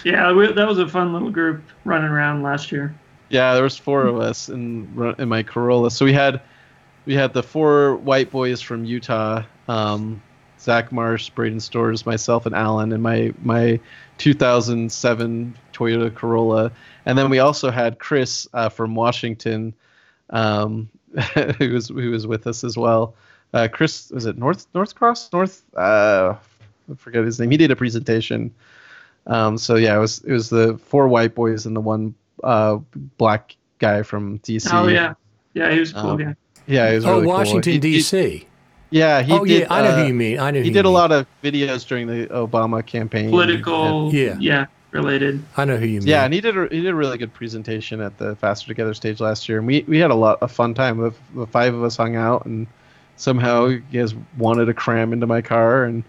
Yeah, that was a fun little group running around last year. Yeah, there was 4 of us in my Corolla. So we had the 4 white boys from Utah, Zach Marsh, Braden Stores, myself, and Alan in my 2007 Toyota Corolla, and then we also had Chris from Washington, who was with us as well. Chris, was it North I forget his name. He did a presentation. So yeah, it was the 4 white boys and the 1 black guy from DC. Oh yeah, he was cool. Yeah, he was really Washington cool. D.C. Yeah, he did. Yeah, I know who you mean. He did a lot of videos during the Obama campaign. Political, related. I know who you mean. Yeah, and he did a really good presentation at the Faster Together stage last year, and we had a fun time. The 5 of us hung out, and somehow you guys wanted to cram into my car, and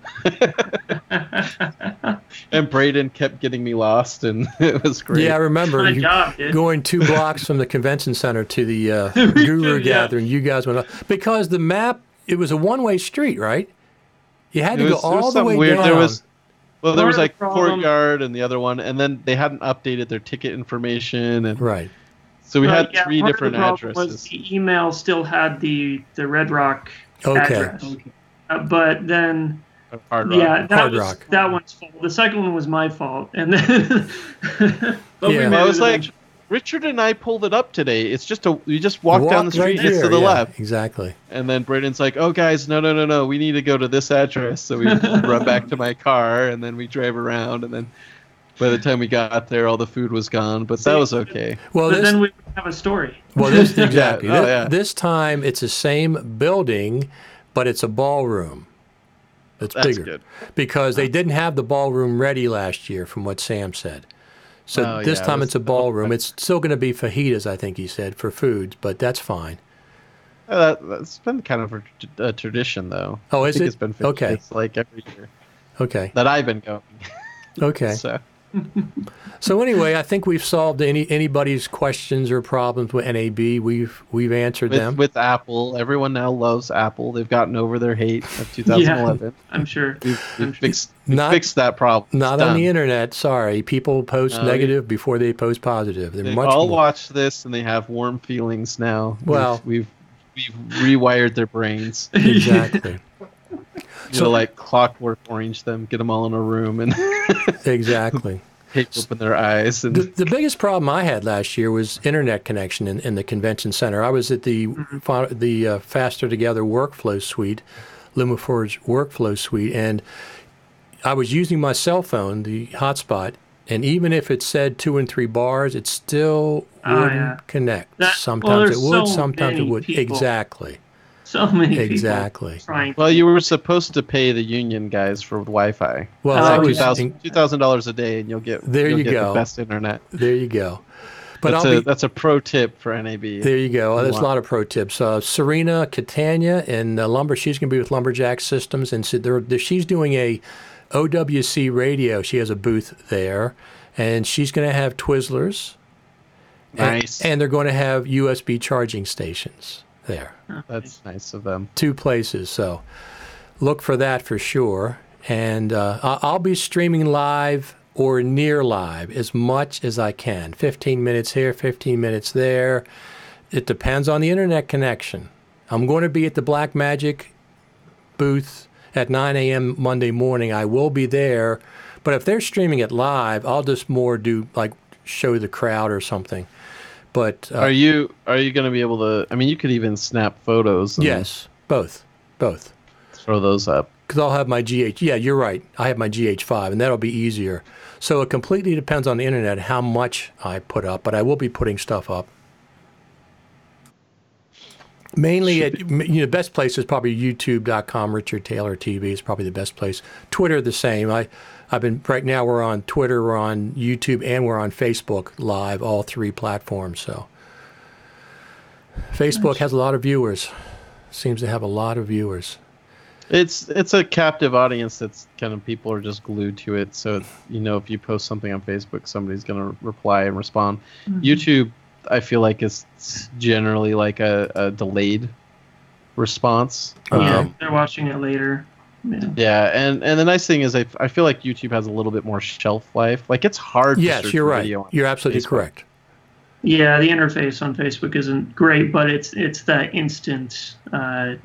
and Braden kept getting me lost, and it was great. Yeah, I remember going 2 blocks from the convention center to the Guru gathering. You guys went up because the map. It was a one-way street, right? You had to go all the way down. There was like Courtyard and the other one, and then they hadn't updated their ticket information, and right. So we had 3 different addresses. Was the email still had the Red Rock address, but then Hard Rock. That one's fault. The second one was my fault, and then I was like, Richard and I pulled it up today. It's just you just walk down the street, it's to the left. Exactly. And then Braden's like, "Oh, guys, no, we need to go to this address." So we run back to my car, and then we drive around, and then by the time we got there, all the food was gone. But that was okay. Well, then we have a story. Well, exactly. This time it's the same building, but it's a ballroom. It's bigger. Good. Because they didn't have the ballroom ready last year, from what Sam said. So this time it's a ballroom. It's still going to be fajitas, I think he said, for food, but that's fine. That's been kind of a tradition, though. Oh, is it? It's been fajitas like every year. Okay. That I've been going. Okay. So anyway, I think we've solved anybody's questions or problems with NAB. We've answered them. With Apple, everyone now loves Apple. They've gotten over their hate of 2011. Yeah, I'm sure. We've fixed that problem. Not on the internet. Sorry, people post negative before they post positive. They all watch this and they have warm feelings now. Well, we've rewired their brains. Exactly. So like Clockwork Orange them, get them all in a room, and exactly. Tape open their eyes. And the biggest problem I had last year was internet connection in the convention center. I was at the Faster Together workflow suite, LumaForge workflow suite, and I was using my cell phone, the hotspot, and even if it said 2 and 3 bars, it still wouldn't connect. Sometimes it would, sometimes it would. People. Exactly. So many people trying. Well, you were supposed to pay the union guys for Wi-Fi. Well, $2,000 a day, and you'll get the best internet. There you go. But that's a pro tip for NAB. There you go. There's a lot of pro tips. Serena Catania in Lumber, she's going to be with Lumberjack Systems, and so she's doing a OWC radio. She has a booth there, and she's going to have Twizzlers. Nice. And they're going to have USB charging stations there. That's nice of them. 2 places, so look for that for sure. And I'll be streaming live or near live as much as I can. 15 minutes here, 15 minutes there. It depends on the internet connection. I'm going to be at the Black Magic booth at 9 a.m. Monday morning. I will be there, but if they're streaming it live, I'll just more do like show the crowd or something. But are you going to be able to? I mean, you could even snap photos. Yes, both. Throw those up. Because I'll have my GH. Yeah, you're right. I have my GH5, and that'll be easier. So it completely depends on the internet how much I put up, but I will be putting stuff up. Mainly, the best place is probably YouTube.com. Richard Taylor TV is probably the best place. Twitter, the same. I've been right now. We're on Twitter, we're on YouTube, and we're on Facebook Live. All 3 platforms. So Facebook has a lot of viewers. Seems to have a lot of viewers. It's a captive audience. That's kind of people are just glued to it. So if you post something on Facebook, somebody's going to reply and respond. Mm-hmm. YouTube, I feel like is generally like a delayed response. They're watching it later. Yeah, and the nice thing is I feel like YouTube has a little bit more shelf life. Like it's hard to search you're right. video on You're absolutely Facebook. correct. Yeah, the interface on Facebook isn't great, but it's that instant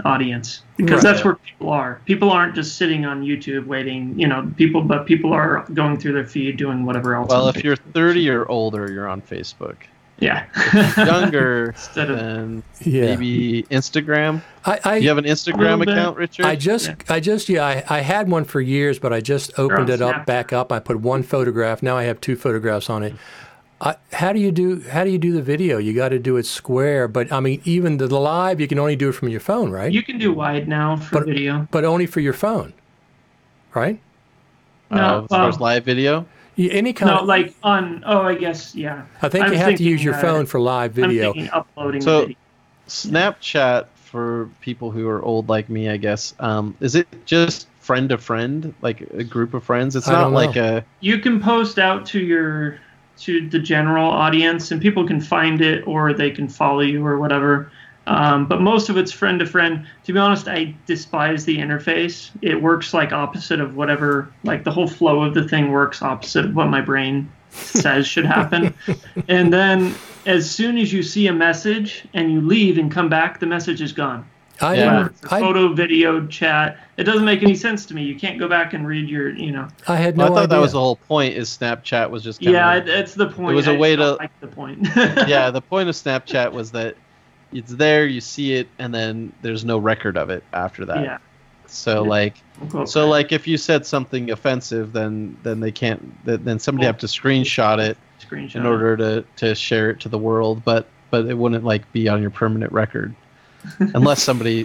audience, because Right. that's where people are. People aren't just sitting on YouTube waiting, people are going through their feed doing whatever else. Well, on if you're Facebook. 30 or older, you're on Facebook. Yeah. Younger, Instead of then Yeah. maybe Instagram. I You have an A Instagram little bit. account, Richard? I had one for years, but I just opened it up, Snapchat. back up. I put one photograph. Now I have 2 photographs on it. How do you do the video? You got to do it square. But I mean, even the live, you can only do it from your phone, right? You can do wide now for video. But only for your phone, right? No, as far as live video? Any kind No, of, like on. Oh, I guess yeah. I think I'm you have to thinking, use your phone for live video. I'm thinking uploading So- the video. Snapchat, for people who are old like me, I guess, is it just friend to friend, like a group of friends? It's I not don't like know. You can post out to the general audience, and people can find it, or they can follow you or whatever. But most of it's friend to friend. To be honest, I despise the interface. It works like opposite of whatever, like the whole flow of the thing works opposite of what my brain says should happen. And then as soon as you see a message and you leave and come back, the message is gone. I Yeah. never, Whether it's a photo, video, chat. It doesn't make any sense to me. You can't go back and read I had Well, no I thought idea. that was the whole point. Is Snapchat was just kind Yeah, of, it's the point. It was a I way don't to- like the point. yeah. The point of Snapchat was that it's there, you see it, and then there's no record of it after that. Yeah. So Yeah. like, Cool. so like, if you said something offensive, then they can't. Then somebody have to screenshot it Screenshot. in order to share it to the world, but it wouldn't like be on your permanent record unless somebody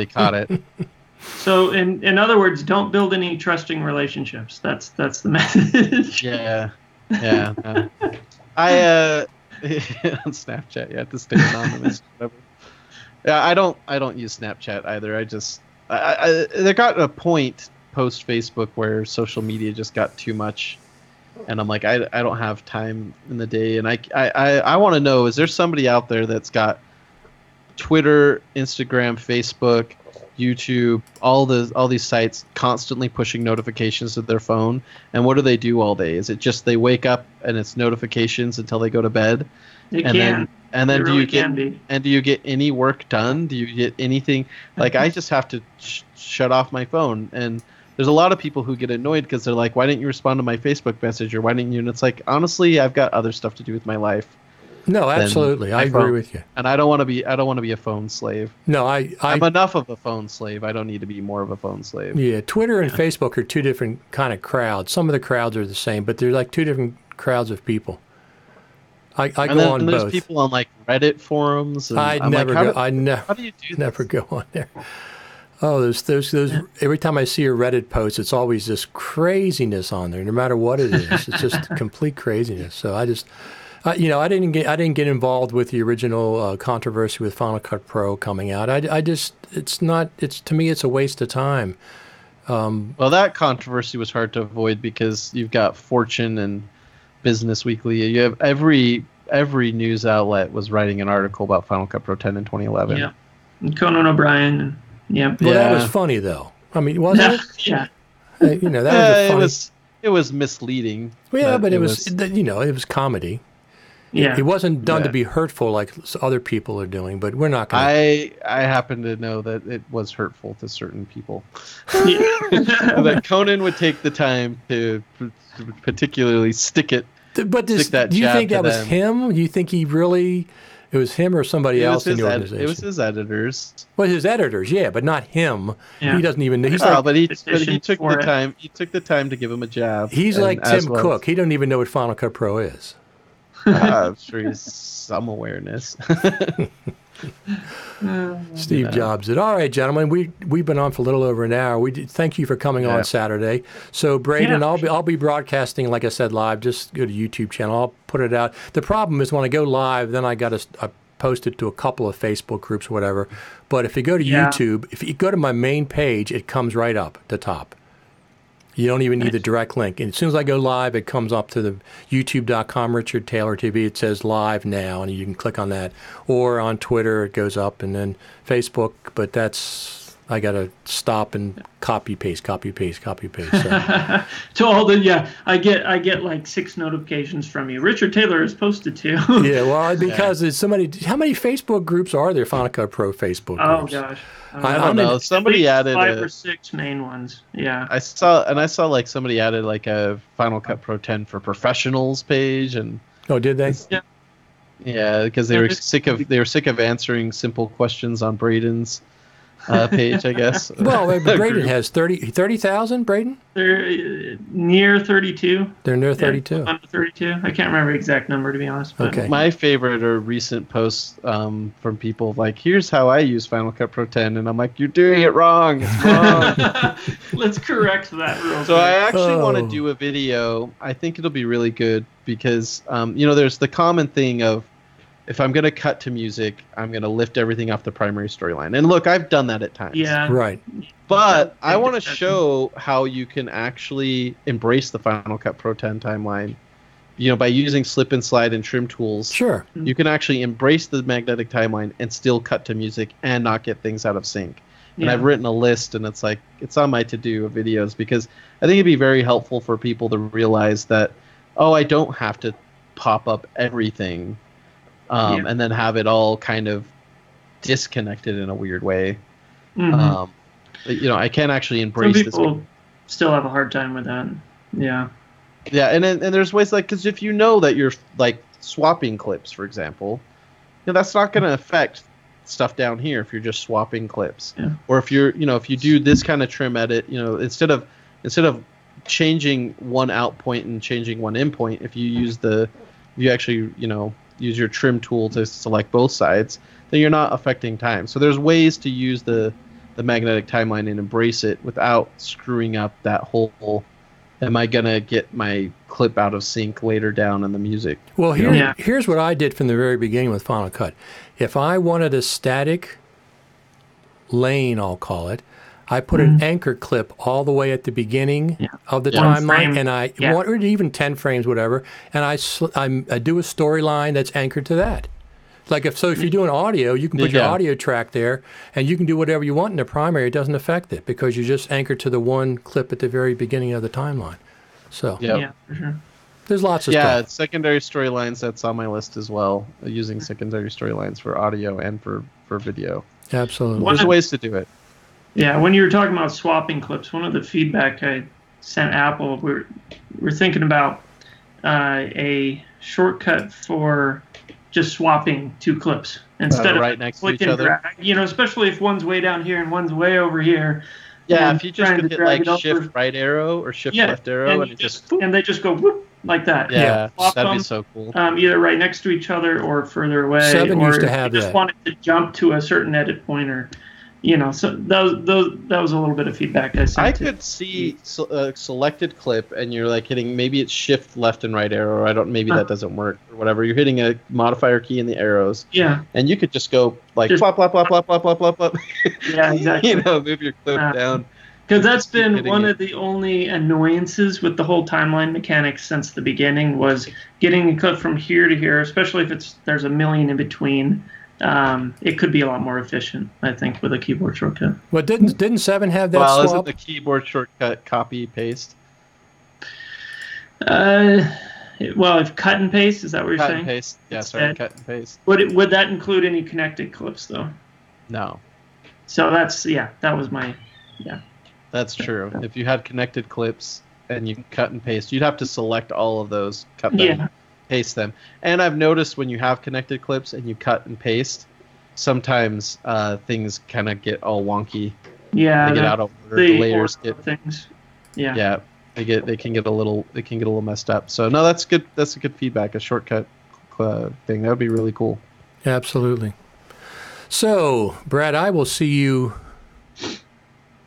caught it. So in other words, don't build any trusting relationships. That's the message. Yeah. I on Snapchat, you have to stay anonymous. Whatever. Yeah, I don't use Snapchat either. I just there got a point post Facebook where social media just got too much, and I'm like, I don't have time in the day, and I want to know, is there somebody out there that's got Twitter, Instagram, Facebook, YouTube, all these sites constantly pushing notifications to their phone, and what do they do all day? Is it just they wake up and it's notifications until they go to bed? It and can. then It do really you get can be. and do you get any work done? Do you get anything? Like, I just have to shut off my phone, and there's a lot of people who get annoyed because they're like, why didn't you respond to my Facebook message, or why didn't you? And it's like, honestly, I've got other stuff to do with my life. No, absolutely. I agree with you. And I don't want to be a phone slave. No, I'm enough of a phone slave. I don't need to be more of a phone slave. Yeah, Twitter and Facebook are 2 different kind of crowds. Some of the crowds are the same, but they're like 2 different crowds of people. I And go then on there's both. people on like Reddit forums. And I I'm never like, go. how do you do this? Never go on there. Oh, those. Every time I see a Reddit post, it's always this craziness on there. No matter what it is, it's just complete craziness. So I just, I didn't get involved with the original controversy with Final Cut Pro coming out. To me, it's a waste of time. Well, that controversy was hard to avoid because you've got Fortune and Business Weekly. You have every news outlet was writing an article about Final Cut Pro 10 in 2011. Yeah. And Conan O'Brien. Yeah. Well, that Yeah. was funny though. I mean, wasn't it? Yeah. That was a funny. It was misleading. Well, yeah, but it was it was comedy. Yeah. It wasn't done to Yeah. be hurtful like other people are doing, but we're not going to. I happen to know that it was hurtful to certain people. Yeah. That Conan would take the time to particularly stick it. But stick that do you jab think to that was them. him? Do you think it was him or somebody else in the organization? It was his editors. Well, his editors, yeah, but not him. Yeah. He doesn't even. He's Oh, like but he petition took for the it. time. He took the time to give him a jab. he's and like as Tim well- Cook. He doesn't even know what Final Cut Pro is. I'm sure he's some awareness. Steve Jobs did. All right, gentlemen, we've been on for a little over an hour. Thank you for coming Yeah. on Saturday. So Braden, Yeah. I'll be broadcasting, like I said, live. Just go to YouTube channel. I'll put it out. The problem is when I go live, then I post it to a couple of Facebook groups or whatever. But if you go to Yeah. YouTube, if you go to my main page, it comes right up the top. You don't even need the direct link. And as soon as I go live, it comes up to the youtube.com Richard Taylor TV. It says live now, and you can click on that. Or on Twitter, it goes up, and then Facebook. But that's I got to stop and copy paste. So. To all the I get like 6 notifications from you. Richard Taylor is posted to. Yeah, well, because there's so many. How many Facebook groups are there? Final Cut Pro Facebook groups. Oh gosh, I don't know. Somebody added 5 or 6 main ones. Yeah, I saw like somebody added like a Final Cut Pro 10 for professionals page, and oh, did they? Yeah. Yeah, because they were sick of answering simple questions on Braden's page, I guess. Well, Braden has 30,000. Braden? They're near 32. They're near 32. Under 32. I can't remember the exact number, to be honest. But. Okay. My favorite are recent posts from people like, "Here's how I use Final Cut Pro 10," and I'm like, "You're doing it wrong. It's wrong." Let's correct that real quick. So I actually want to do a video. I think it'll be really good because there's the common thing of, if I'm going to cut to music, I'm going to lift everything off the primary storyline. And look, I've done that at times. Yeah. Right. But I want to show how you can actually embrace the Final Cut Pro 10 timeline. By using slip and slide and trim tools. Sure. You can actually embrace the magnetic timeline and still cut to music and not get things out of sync. And I've written a list, and it's on my to-do of videos, because I think it'd be very helpful for people to realize that, I don't have to pop up everything. And then have it all kind of disconnected in a weird way. Mm-hmm. I can't actually embrace this. Some people still have a hard time with that. Yeah. Yeah, and there's ways because if you know that you're like swapping clips, for example, that's not going to affect stuff down here if you're just swapping clips. Yeah. Or if if you do this kind of trim edit, instead of changing one out point and changing one in point, if you actually use your trim tool to select both sides, then you're not affecting time. So there's ways to use the magnetic timeline and embrace it without screwing up that whole, am I going to get my clip out of sync later down in the music? Well, here's what I did from the very beginning with Final Cut. If I wanted a static lane, I'll call it, I put an anchor clip all the way at the beginning of the timeline, and I wanted even 10 frames, whatever, and I do a storyline that's anchored to that. Like if you're doing audio, you can put your audio track there, and you can do whatever you want in the primary. It doesn't affect it because you're just anchored to the one clip at the very beginning of the timeline. So yeah, for sure. There's lots of stuff. Yeah, secondary storylines, that's on my list as well, using secondary storylines for audio and for video. Absolutely. There's ways to do it. Yeah, when you were talking about swapping clips, one of the feedback I sent Apple, we're thinking about a shortcut for just swapping 2 clips instead of right next to each other. Drag, especially if one's way down here and one's way over here. Yeah, if you just could hit like shift right arrow or shift left arrow, and they just go whoop like that. Yeah, that'd be so cool. Either right next to each other or further away. Seven or used to have you just wanted to jump to a certain edit point, or so that was a little bit of feedback I sent. I could see a selected clip, and you're like hitting, maybe it's shift left and right arrow. Or maybe that doesn't work or whatever. You're hitting a modifier key in the arrows. Yeah. And you could just go like flop, flop, flop, flop, flop, flop, flop, flop. Yeah, exactly. Move your clip down. Because that's been one of the only annoyances with the whole timeline mechanics since the beginning, was getting a clip from here to here, especially if there's a million in between. It could be a lot more efficient, I think, with a keyboard shortcut. Well, didn't 7 have that swap? Isn't the keyboard shortcut copy paste? If cut and paste, is that what you're saying? Cut and paste. Yeah, sorry, cut and paste. Would that include any connected clips, though? No. So that was my, That's true. If you had connected clips and you cut and paste, you'd have to select all of those, cut them, paste them. And I've noticed when you have connected clips and you cut and paste, sometimes things kind of get all wonky. Yeah, they get out of order. The layers get things. Yeah, they can get a little messed up. So no, that's good. That's a good feedback. A shortcut thing, that would be really cool. Absolutely. So, Brad, I will see you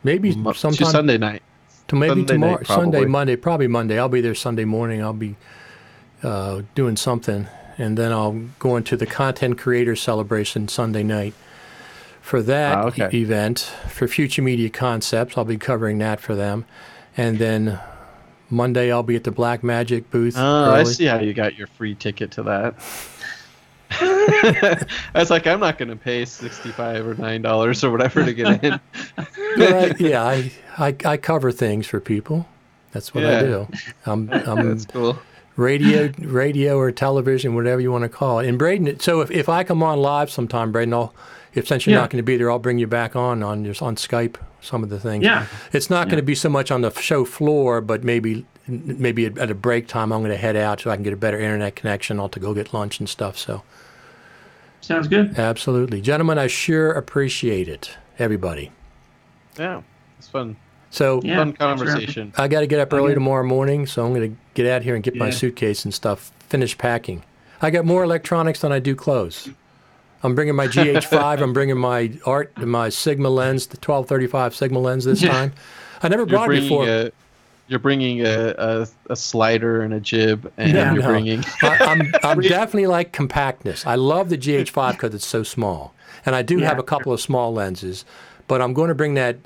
maybe sometime Sunday night. Maybe tomorrow, night, Sunday, Monday, probably Monday. I'll be there Sunday morning. I'll be doing something, and then I'll go into the Content Creator Celebration Sunday night. For that event, for Future Media Concepts, I'll be covering that for them. And then Monday, I'll be at the Black Magic booth. Oh, I see how you got your free ticket to that. I was like, I'm not going to pay $65 or $9 or whatever to get in. I cover things for people. That's what I do. I'm That's cool. radio or television, whatever you want to call it. And Braden, so if I come on live sometime, Braden, since you're not going to be there, I'll bring you back on Skype, some of the things. Yeah. It's not going to be so much on the show floor, but maybe at a break time, I'm going to head out so I can get a better internet connection. I'll have to go get lunch and stuff. So. Sounds good. Absolutely. Gentlemen, I sure appreciate it. Everybody. Yeah, it's fun. So fun conversation. I got to get up early tomorrow morning, so I'm going to get out here and get my suitcase and stuff, finish packing. I got more electronics than I do clothes. I'm bringing my GH5. I'm bringing my Sigma lens, the 1235 Sigma lens this time. I never brought it before. You're bringing a slider and a jib, and you're bringing. I'm definitely like compactness. I love the GH5 because it's so small, and I do have a couple of small lenses, but I'm going to bring that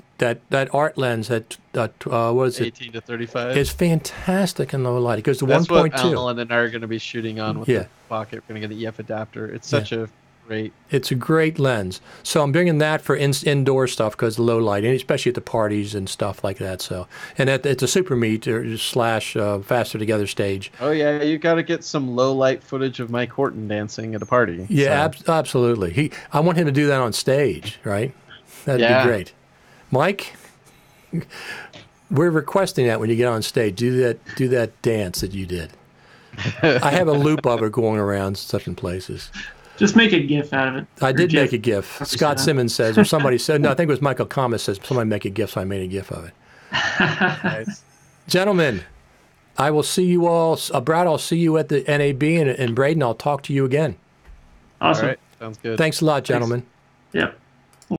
art lens that what is it? 18 to 35. It's fantastic in low light. It goes to 1.2. That's what Alan and I are going to be shooting on with the pocket. We're going to get the EF adapter. It's such a great. It's a great lens. So I'm bringing that for indoor stuff because low light, and especially at the parties and stuff like that. So, and it's a super meet or slash faster together stage. Oh yeah, you got to get some low light footage of Mike Horton dancing at a party. Yeah, absolutely. I want him to do that on stage, right? That'd be great. Mike, we're requesting that when you get on stage, do that dance that you did. I have a loop of it going around certain places. Just make a GIF out of it. I did make a GIF. Scott Simmons says, or somebody said, no, I think it was Michael Kama says, somebody make a GIF, so I made a GIF of it. Nice. Gentlemen, I will see you all. Brad, I'll see you at the NAB, and Braden, I'll talk to you again. Awesome. All right. Sounds good. Thanks a lot, gentlemen. Yep.